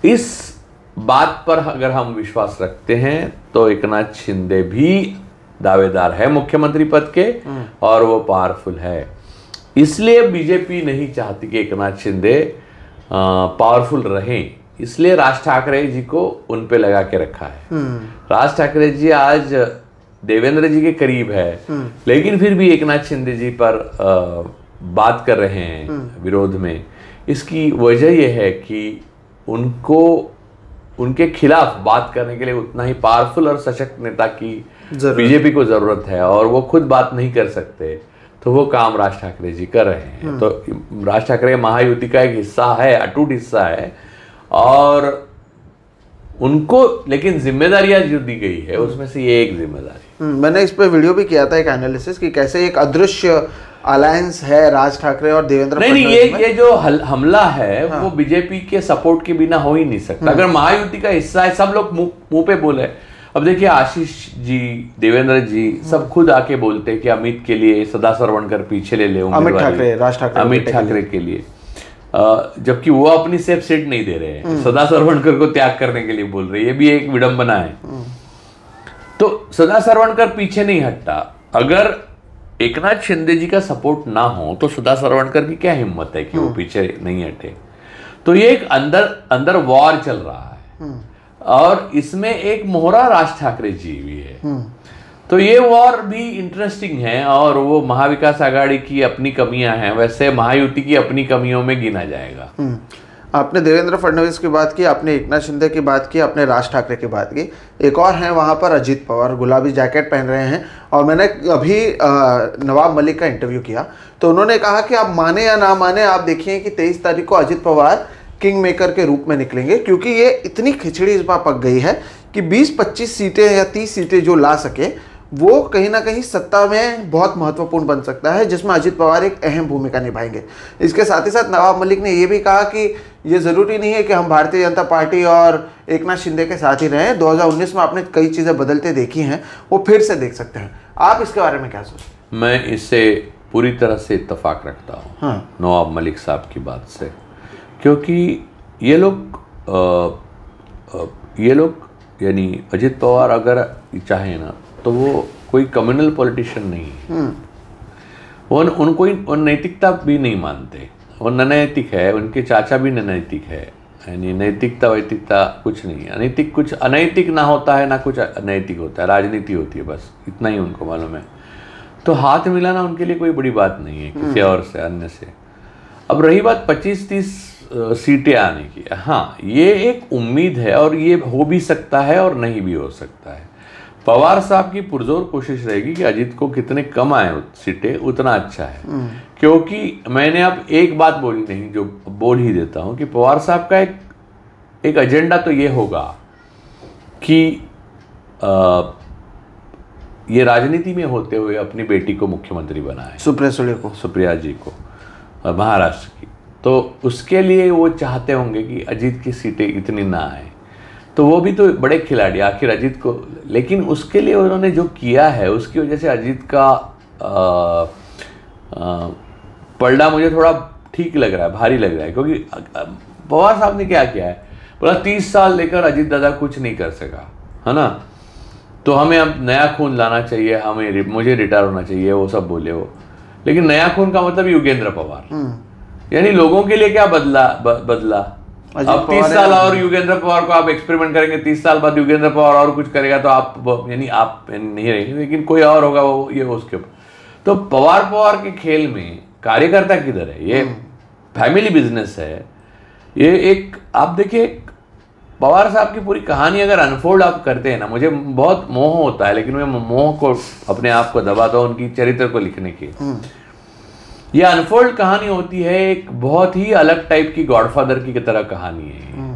इस बात पर अगर हम विश्वास रखते हैं तो एकनाथ शिंदे भी दावेदार है मुख्यमंत्री पद के, और वो पावरफुल है। इसलिए बीजेपी नहीं चाहती कि एकनाथ शिंदे पावरफुल रहें, इसलिए राज ठाकरे जी को उन पे लगा के रखा है। राज ठाकरे जी आज देवेंद्र जी के करीब है, लेकिन फिर भी एकनाथ शिंदे जी पर बात कर रहे हैं विरोध में। इसकी वजह यह है कि उनको उनके खिलाफ बात करने के लिए उतना ही पावरफुल और सशक्त नेता की बीजेपी को जरूरत है, और वो खुद बात नहीं कर सकते, तो वो काम राज ठाकरे जी कर रहे हैं। तो राज ठाकरे महायुति का एक हिस्सा है, अटूट हिस्सा है, और उनको लेकिन जिम्मेदारियां जो दी गई है उसमें से ये एक जिम्मेदारी।
मैंने इस पे वीडियो भी किया था, एक एनालिसिस कि कैसे एक अदृश्य अलायंस है राज ठाकरे और देवेंद्र
नहीं, ये जो हमला है वो बीजेपी के सपोर्ट के बिना हो ही नहीं सकता। अगर महायुति का हिस्सा है, सब लोग मुंह पे बोले। अब देखिए आशीष जी, देवेंद्र जी सब खुद आके बोलते हैं कि अमित के लिए सदा सरवणकर पीछे ले ले, अमित ठाकरे के लिए, जबकि वो अपनी सेफ सीट नहीं दे रहे हैं, सदा सरवणकर को त्याग करने के लिए बोल रहे हैं। ये भी एक विडंबना है। तो सदा सरवणकर पीछे नहीं हटता। अगर एकनाथ शिंदे जी का सपोर्ट ना हो तो सदा सरवणकर की क्या हिम्मत है कि वो पीछे नहीं हटे। तो ये एक अंदर वॉर चल रहा है, और इसमें एक मोहरा राज ठाकरे जी भी है। तो ये वॉर भी इंटरेस्टिंग है, और वो महाविकास आघाड़ी की अपनी कमियां हैं, वैसे महायुति की अपनी कमियों में गिना जाएगा।
आपने देवेंद्र फडणवीस की बात की, आपने एकनाथ शिंदे की बात की, आपने राज ठाकरे की बात की। एक और हैं वहाँ पर अजीत पवार, गुलाबी जैकेट पहन रहे हैं। और मैंने अभी नवाब मलिक का इंटरव्यू किया तो उन्होंने कहा कि आप माने या ना माने, आप देखिए कि 23 तारीख को अजीत पवार किंग मेकर के रूप में निकलेंगे, क्योंकि ये इतनी खिचड़ी इस बार पक गई है कि 20-25 सीटें या 30 सीटें जो ला सके वो कहीं ना कहीं सत्ता में बहुत महत्वपूर्ण बन सकता है, जिसमें अजीत पवार एक अहम भूमिका निभाएंगे। इसके साथ ही साथ नवाब मलिक ने ये भी कहा कि ये ज़रूरी नहीं है कि हम भारतीय जनता पार्टी और एकनाथ शिंदे के साथ ही रहें। 2019 में आपने कई चीज़ें बदलते देखी हैं, वो फिर से देख सकते हैं। आप इसके बारे में क्या सोचते हैं?
मैं इससे पूरी तरह से इत्तेफाक रखता हूँ, हाँ। नवाब मलिक साहब की बात से, क्योंकि ये लोग यानी अजीत पवार अगर चाहे ना तो वो कोई कम्युनल पॉलिटिशियन नहीं है। उनको नैतिकता भी नहीं मानते, वो अनैतिक है, उनके चाचा भी अनैतिक है, यानी नैतिकता वैतिकता कुछ नहीं है। अनैतिक कुछ अनैतिक ना होता है ना कुछ अनैतिक होता है, राजनीति होती है, बस इतना ही उनको मालूम है। तो हाथ मिलाना उनके लिए कोई बड़ी बात नहीं है किसी और से, अन्य से। अब रही बात 25-30 सीटें आने की, हाँ ये एक उम्मीद है और ये हो भी सकता है और नहीं भी हो सकता है। पवार साहब की पुरजोर कोशिश रहेगी कि अजीत को कितने कम आए सीटें उतना अच्छा है, क्योंकि मैंने अब एक बात बोली नहीं जो बोल ही देता हूं कि पवार साहब का एक एजेंडा तो ये होगा कि ये राजनीति में होते हुए अपनी बेटी को मुख्यमंत्री बनाए, सुप्रिया जी को महाराष्ट्र की। तो उसके लिए वो चाहते होंगे कि अजीत की सीटें इतनी ना आए, तो वो भी तो बड़े खिलाड़ी आखिर अजीत को, लेकिन उसके लिए उन्होंने जो किया है उसकी वजह से अजीत का पलड़ा मुझे थोड़ा ठीक लग रहा है, भारी लग रहा है। क्योंकि पवार साहब ने क्या किया है, बोला 30 साल लेकर अजीत दादा कुछ नहीं कर सका, है ना, तो हमें अब नया खून लाना चाहिए, मुझे रिटायर होना चाहिए, वो सब बोले वो। लेकिन नया खून का मतलब युगेंद्र पवार, यानी लोगों के लिए क्या बदला अब 30 साल और युगेंद्र पवार को आप एक्सपेरिमेंट करेंगे, 30 साल बाद युगेंद्र पवार और कुछ करेगा तो आप यानी आप नहीं रहेंगे, लेकिन कोई और होगा वो ये उसके ऊपर। तो पवार के खेल में कार्यकर्ता किधर है, ये फैमिली बिजनेस है। ये एक आप देखिए पवार साहब की पूरी कहानी अगर अनफोल्ड आप करते हैं ना, मुझे बहुत मोह होता है, लेकिन मैं मोह को अपने आप को दबाता हूं उनकी चरित्र को लिखने की। ये अनफोल्ड कहानी होती है, एक बहुत ही अलग टाइप की गॉडफादर की तरह कहानी है।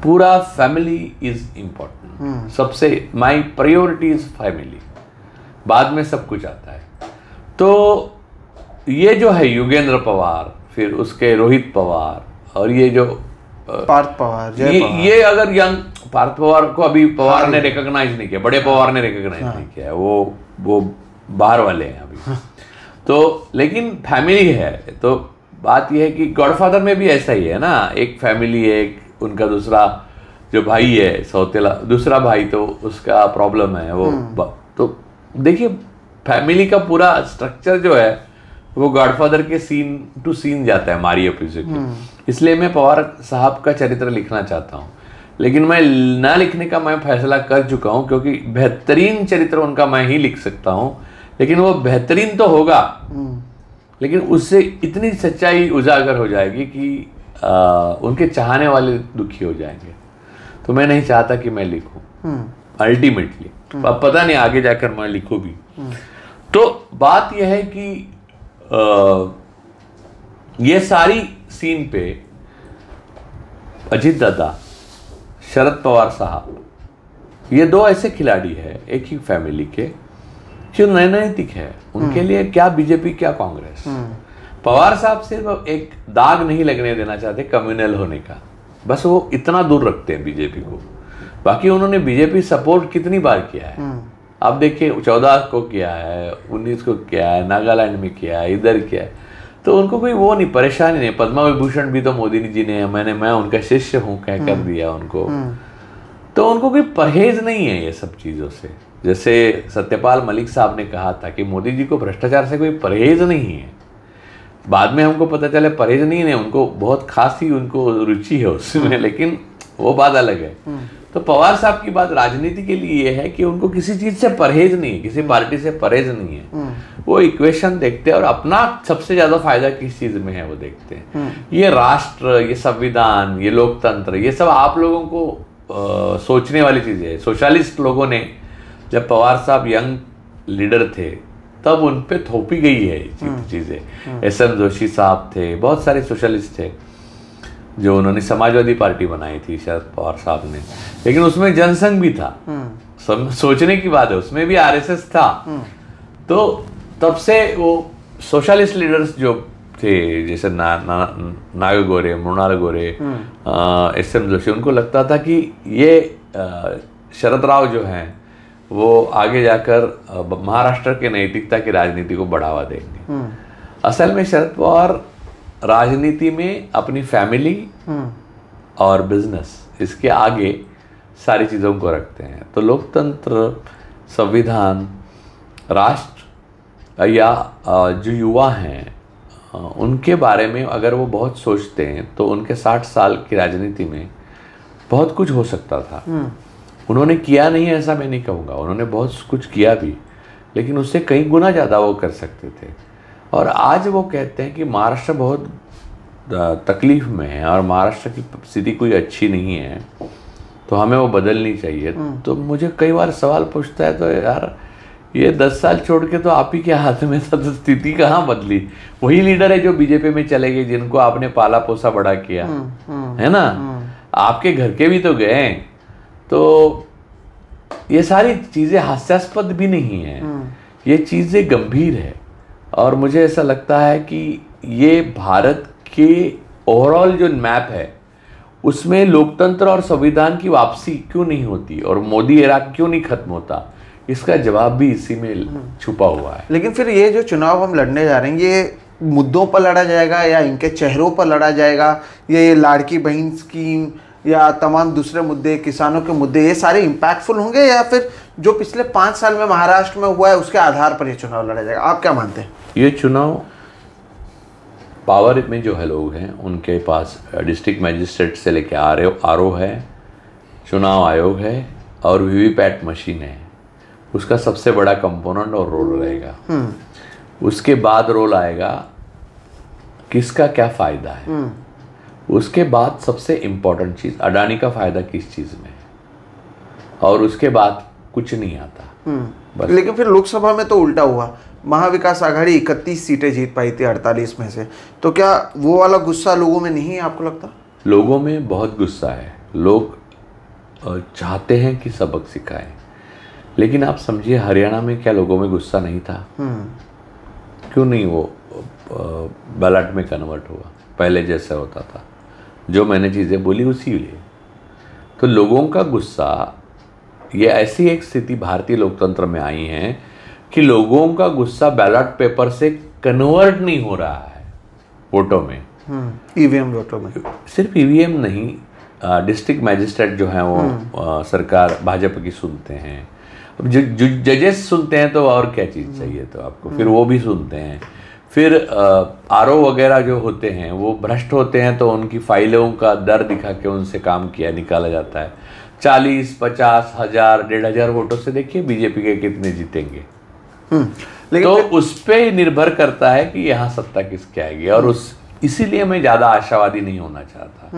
पूरा फैमिली इज इंपॉर्टेंट, सबसे माई प्रायोरिटी इज फैमिली, बाद में सब कुछ आता है। तो ये जो है युगेंद्र पवार, फिर उसके रोहित पवार और ये जो
पार्थ पवार,
ये अगर यंग पार्थ पवार को अभी पवार ने रिकॉग्नाइज नहीं किया, बड़े पवार ने रिकॉग्नाइज नहीं किया, वो बाहर वाले हैं अभी। तो लेकिन फैमिली है, तो बात यह है कि गॉडफादर में भी ऐसा ही है ना, एक फैमिली है, एक उनका दूसरा जो भाई है सौतेला, दूसरा भाई तो उसका प्रॉब्लम है वो। तो देखिए फैमिली का पूरा स्ट्रक्चर जो है वो गॉडफादर के सीन टू सीन जाता है मारियो पुज़ो की। इसलिए मैं पवार साहब का चरित्र लिखना चाहता हूँ, लेकिन मैं ना लिखने का मैं फैसला कर चुका हूँ, क्योंकि बेहतरीन चरित्र उनका मैं ही लिख सकता हूँ, लेकिन वो बेहतरीन तो होगा, लेकिन उससे इतनी सच्चाई उजागर हो जाएगी कि उनके चाहने वाले दुखी हो जाएंगे। तो मैं नहीं चाहता कि मैं लिखूं अल्टीमेटली, अब पता नहीं आगे जाकर मैं लिखूं भी। तो बात यह है कि ये सारी सीन पे अजीत दादा, शरद पवार साहब, ये दो ऐसे खिलाड़ी है एक ही फैमिली के जो नैतिक है। उनके लिए क्या बीजेपी क्या कांग्रेस। पवार साहब सिर्फ एक दाग नहीं लगने देना चाहते कम्युनल होने का, बस वो इतना दूर रखते हैं बीजेपी को। बाकी उन्होंने बीजेपी सपोर्ट कितनी बार किया है आप देखिए, 14 को किया है, 19 को किया है, नागालैंड में किया है, इधर किया है, तो उनको कोई वो नहीं, परेशानी नहीं। पद्मा विभूषण भी तो मोदी जी ने मैं उनका शिष्य हूं कह कर दिया उनको। तो उनको कोई परहेज नहीं है ये सब चीजों से। जैसे सत्यपाल मलिक साहब ने कहा था कि मोदी जी को भ्रष्टाचार से कोई परहेज नहीं है, बाद में हमको पता चला परहेज नहीं है, उनको बहुत खासी उनको रुचि है उसमें, लेकिन वो बात अलग है। तो पवार साहब की बात राजनीति के लिए ये है कि उनको किसी चीज से परहेज नहीं है, किसी पार्टी से परहेज नहीं है। वो इक्वेशन देखते हैं और अपना सबसे ज्यादा फायदा किस चीज में है वो देखते हैं। ये राष्ट्र, ये संविधान, ये लोकतंत्र, ये सब आप लोगों को सोचने वाली चीजें है। सोशलिस्ट लोगों ने जब पवार साहब यंग लीडर थे तब उन पे थोपी गई है चीजें। एस.एम. जोशी साहब थे, बहुत सारे सोशलिस्ट थे जो उन्होंने समाजवादी पार्टी बनाई थी शरद पवार साहब ने, लेकिन उसमें जनसंघ भी था। सोचने की बात है, उसमें भी आरएसएस था। तो तब से वो सोशलिस्ट लीडर्स जो थे, जैसे नागगोरे, मृणाल गोरे, एस.एम. जोशी, उनको लगता था कि ये शरद राव जो हैं वो आगे जाकर महाराष्ट्र के नैतिकता की राजनीति को बढ़ावा देंगे। असल में शरद पवार राजनीति में अपनी फैमिली और बिजनेस, इसके आगे सारी चीज़ों को रखते हैं। तो लोकतंत्र, संविधान, राष्ट्र, या जो युवा हैं उनके बारे में अगर वो बहुत सोचते हैं तो उनके 60 साल की राजनीति में बहुत कुछ हो सकता था। उन्होंने किया नहीं ऐसा मैं नहीं कहूँगा, उन्होंने बहुत कुछ किया भी, लेकिन उससे कई गुना ज़्यादा वो कर सकते थे। और आज वो कहते हैं कि महाराष्ट्र बहुत तकलीफ में है और महाराष्ट्र की स्थिति कोई अच्छी नहीं है, तो हमें वो बदलनी चाहिए। तो मुझे कई बार सवाल पूछता है, तो यार ये 10 साल छोड़ के तो आप ही के हाथ में था, तो स्थिति कहाँ बदली? वही लीडर है जो बीजेपी में चले गए, जिनको आपने पाला पोसा बड़ा किया, है ना? आपके घर के भी तो गए। तो ये सारी चीज़ें हास्यास्पद भी नहीं है, ये चीज़ें गंभीर है। और मुझे ऐसा लगता है कि ये भारत के ओवरऑल जो मैप है उसमें लोकतंत्र और संविधान की वापसी क्यों नहीं होती और मोदी एरा क्यों नहीं खत्म होता, इसका जवाब भी इसी में छुपा हुआ है।
लेकिन फिर ये जो चुनाव हम लड़ने जा रहे हैं, ये मुद्दों पर लड़ा जाएगा या इनके चेहरों पर लड़ा जाएगा, ये लाड़की बहन स्कीम या तमाम दूसरे मुद्दे, किसानों के मुद्दे, ये सारे इम्पैक्टफुल होंगे, या फिर जो पिछले 5 साल में महाराष्ट्र में हुआ है उसके आधार पर ये चुनाव लड़ा जाएगा? आप क्या मानते हैं?
ये चुनाव पावर में जो है लोग हैं उनके पास डिस्ट्रिक्ट मैजिस्ट्रेट से लेके आरओ है, चुनाव आयोग है और वीवीपैट मशीन है, उसका सबसे बड़ा कंपोनेंट और रोल रहेगा। उसके बाद रोल आएगा किसका क्या फायदा है। उसके बाद सबसे इम्पोर्टेंट चीज़ अडानी का फायदा किस चीज़ में है, और उसके बाद कुछ नहीं आता।
लेकिन फिर लोकसभा में तो उल्टा हुआ, महाविकास आघाड़ी 31 सीटें जीत पाई थी 48 में से, तो क्या वो वाला गुस्सा लोगों में नहीं है आपको लगता?
लोगों में बहुत गुस्सा है, लोग चाहते हैं कि सबक सिखाएं, लेकिन आप समझिए हरियाणा में क्या लोगों में गुस्सा नहीं था? क्यों नहीं वो बैलेट में कन्वर्ट हुआ, पहले जैसा होता था, जो मैंने चीज़ें बोली उसी लिए। तो लोगों का गुस्सा, ये ऐसी एक स्थिति भारतीय लोकतंत्र में आई है कि लोगों का गुस्सा बैलेट पेपर से कन्वर्ट नहीं हो रहा है वोटों में,
ईवीएम वोटों में।
सिर्फ ईवीएम नहीं, डिस्ट्रिक्ट मैजिस्ट्रेट जो है वो सरकार भाजपा की सुनते हैं, जो जजेस सुनते हैं, तो और क्या चीज़ चाहिए तो आपको, फिर वो भी सुनते हैं। फिर आरओ वगैरह जो होते हैं वो भ्रष्ट होते हैं, तो उनकी फाइलों का दर दिखा के उनसे काम किया निकाला जाता है। 40, 50, 1000, 1500 वोटों से देखिए बीजेपी के कितने जीतेंगे। लेकिन तो उस पर निर्भर करता है कि यहाँ सत्ता किसकी आएगी, और इसीलिए मैं ज़्यादा आशावादी नहीं होना चाहता।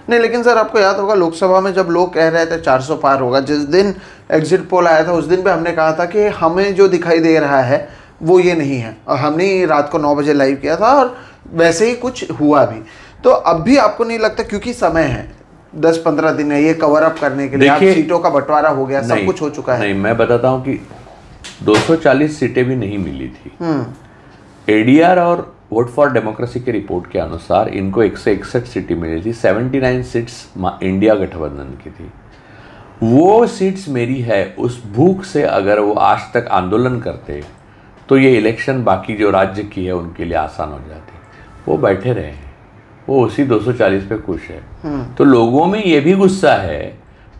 नहीं, लेकिन सर आपको याद होगा लोकसभा में जब लोग कह रहे थे 400 पार होगा, जिस दिन एग्जिट पोल आया था उस दिन भी हमने कहा था कि हमें जो दिखाई दे रहा है वो ये नहीं है, और हमने रात को 9 बजे लाइव किया था और वैसे ही कुछ हुआ भी। तो अब भी आपको नहीं लगता, क्योंकि समय है 10-15 दिन है ये कवर अप करने के लिए, आप सीटों का बंटवारा हो गया, सब कुछ हो चुका है?
नहीं, मैं बताता हूँ कि 240 सीटें भी नहीं मिली थी। एडीआर और वोट फॉर डेमोक्रेसी के रिपोर्ट के अनुसार इनको 161 सीटें मिली थी। 79 सीट्स इंडिया गठबंधन की थी। वो सीट्स मेरी है, उस भूख से अगर वो आज तक आंदोलन करते तो ये इलेक्शन बाकी जो राज्य की है उनके लिए आसान हो जाती। वो बैठे रहे हैं, वो उसी 240 पे खुश है। तो लोगों में ये भी गुस्सा है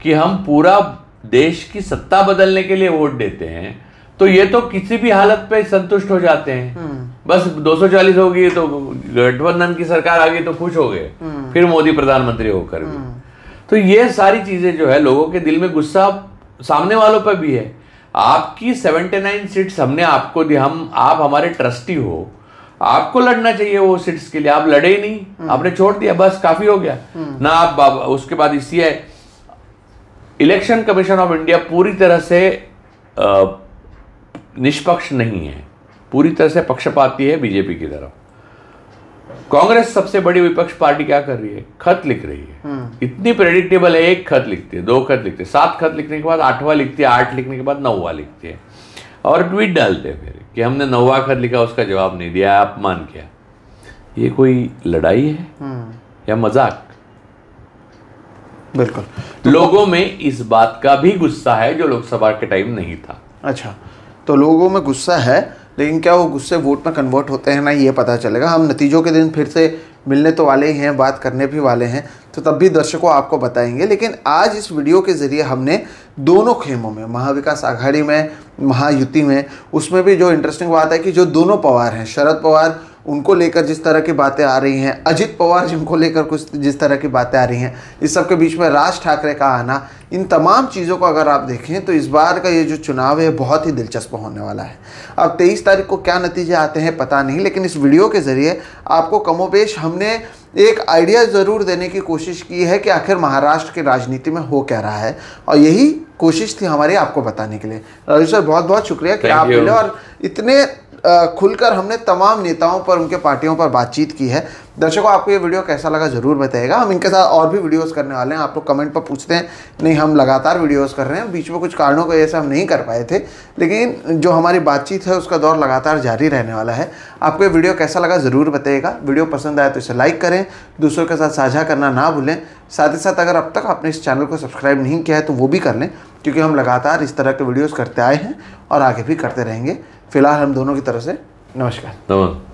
कि हम पूरा देश की सत्ता बदलने के लिए वोट देते हैं, तो ये तो किसी भी हालत पे संतुष्ट हो जाते हैं। बस 240 होगी तो गठबंधन की सरकार आ गई तो खुश हो गए, फिर मोदी प्रधानमंत्री होकर भी। तो ये सारी चीजें जो है लोगों के दिल में गुस्सा सामने वालों पर भी है। आपकी 79 सीट्स हमने आपको दी, आप हमारे ट्रस्टी हो, आपको लड़ना चाहिए वो सीट्स के लिए, आप लड़े ही नहीं, आपने छोड़ दिया, बस काफी हो गया ना। आप उसके बाद इसी इलेक्शन कमीशन ऑफ इंडिया पूरी तरह से निष्पक्ष नहीं है, पूरी तरह से पक्षपाती है बीजेपी की तरफ। कांग्रेस सबसे बड़ी विपक्ष पार्टी क्या कर रही है? खत लिख रही है। इतनी प्रेडिक्टेबल है, 1 खत लिखती है, 2 खत लिखती है, 7 खत लिखने के बाद 8वां लिखती है, 8 लिखने के बाद 9वां लिखती है, और ट्वीट डालते हैं फिर कि हमने 9वां खत लिखा, उसका जवाब नहीं दिया, अपमान किया। ये कोई लड़ाई है या मजाक?
बिल्कुल।
तो लोगों में इस बात का भी गुस्सा है जो लोकसभा के टाइम नहीं था।
अच्छा, तो लोगों में गुस्सा है, लेकिन क्या वो गुस्से वोट में कन्वर्ट होते हैं ना, ये पता चलेगा। हम नतीजों के दिन फिर से मिलने तो वाले ही हैं, बात करने भी वाले हैं, तो तब भी दर्शकों आपको बताएंगे। लेकिन आज इस वीडियो के ज़रिए हमने दोनों खेमों में, महाविकास आघाड़ी में, महायुति में, उसमें भी जो इंटरेस्टिंग बात है कि जो दोनों पवार हैं, शरद पवार, उनको लेकर जिस तरह की बातें आ रही हैं, अजित पवार जिनको लेकर कुछ जिस तरह की बातें आ रही हैं, इस सब के बीच में राज ठाकरे का आना, इन तमाम चीज़ों को अगर आप देखें तो इस बार का ये जो चुनाव है बहुत ही दिलचस्प होने वाला है। अब 23 तारीख को क्या नतीजे आते हैं पता नहीं, लेकिन इस वीडियो के ज़रिए आपको कमोबेश हमने एक आइडिया ज़रूर देने की कोशिश की है कि आखिर महाराष्ट्र की राजनीति में हो क्या रहा है, और यही कोशिश थी हमारी आपको बताने के लिए। राजू सर, बहुत बहुत शुक्रिया कि आप मिले और इतने खुलकर हमने तमाम नेताओं पर, उनके पार्टियों पर बातचीत की है। दर्शकों, आपको ये वीडियो कैसा लगा ज़रूर बताइएगा। हम इनके साथ और भी वीडियोस करने वाले हैं। आप लोग कमेंट पर पूछते हैं, नहीं हम लगातार वीडियोस कर रहे हैं, बीच में कुछ कारणों की वजह से हम नहीं कर पाए थे, लेकिन जो हमारी बातचीत है उसका दौर लगातार जारी रहने वाला है। आपको ये वीडियो कैसा लगा ज़रूर बताइएगा। वीडियो पसंद आए तो इसे लाइक करें, दूसरों के साथ साझा करना ना भूलें। साथ ही साथ अगर अब तक आपने इस चैनल को सब्सक्राइब नहीं किया है तो वो भी कर लें, क्योंकि हम लगातार इस तरह के वीडियोज़ करते आए हैं और आगे भी करते रहेंगे। फिलहाल हम दोनों की तरफ से नमस्कार।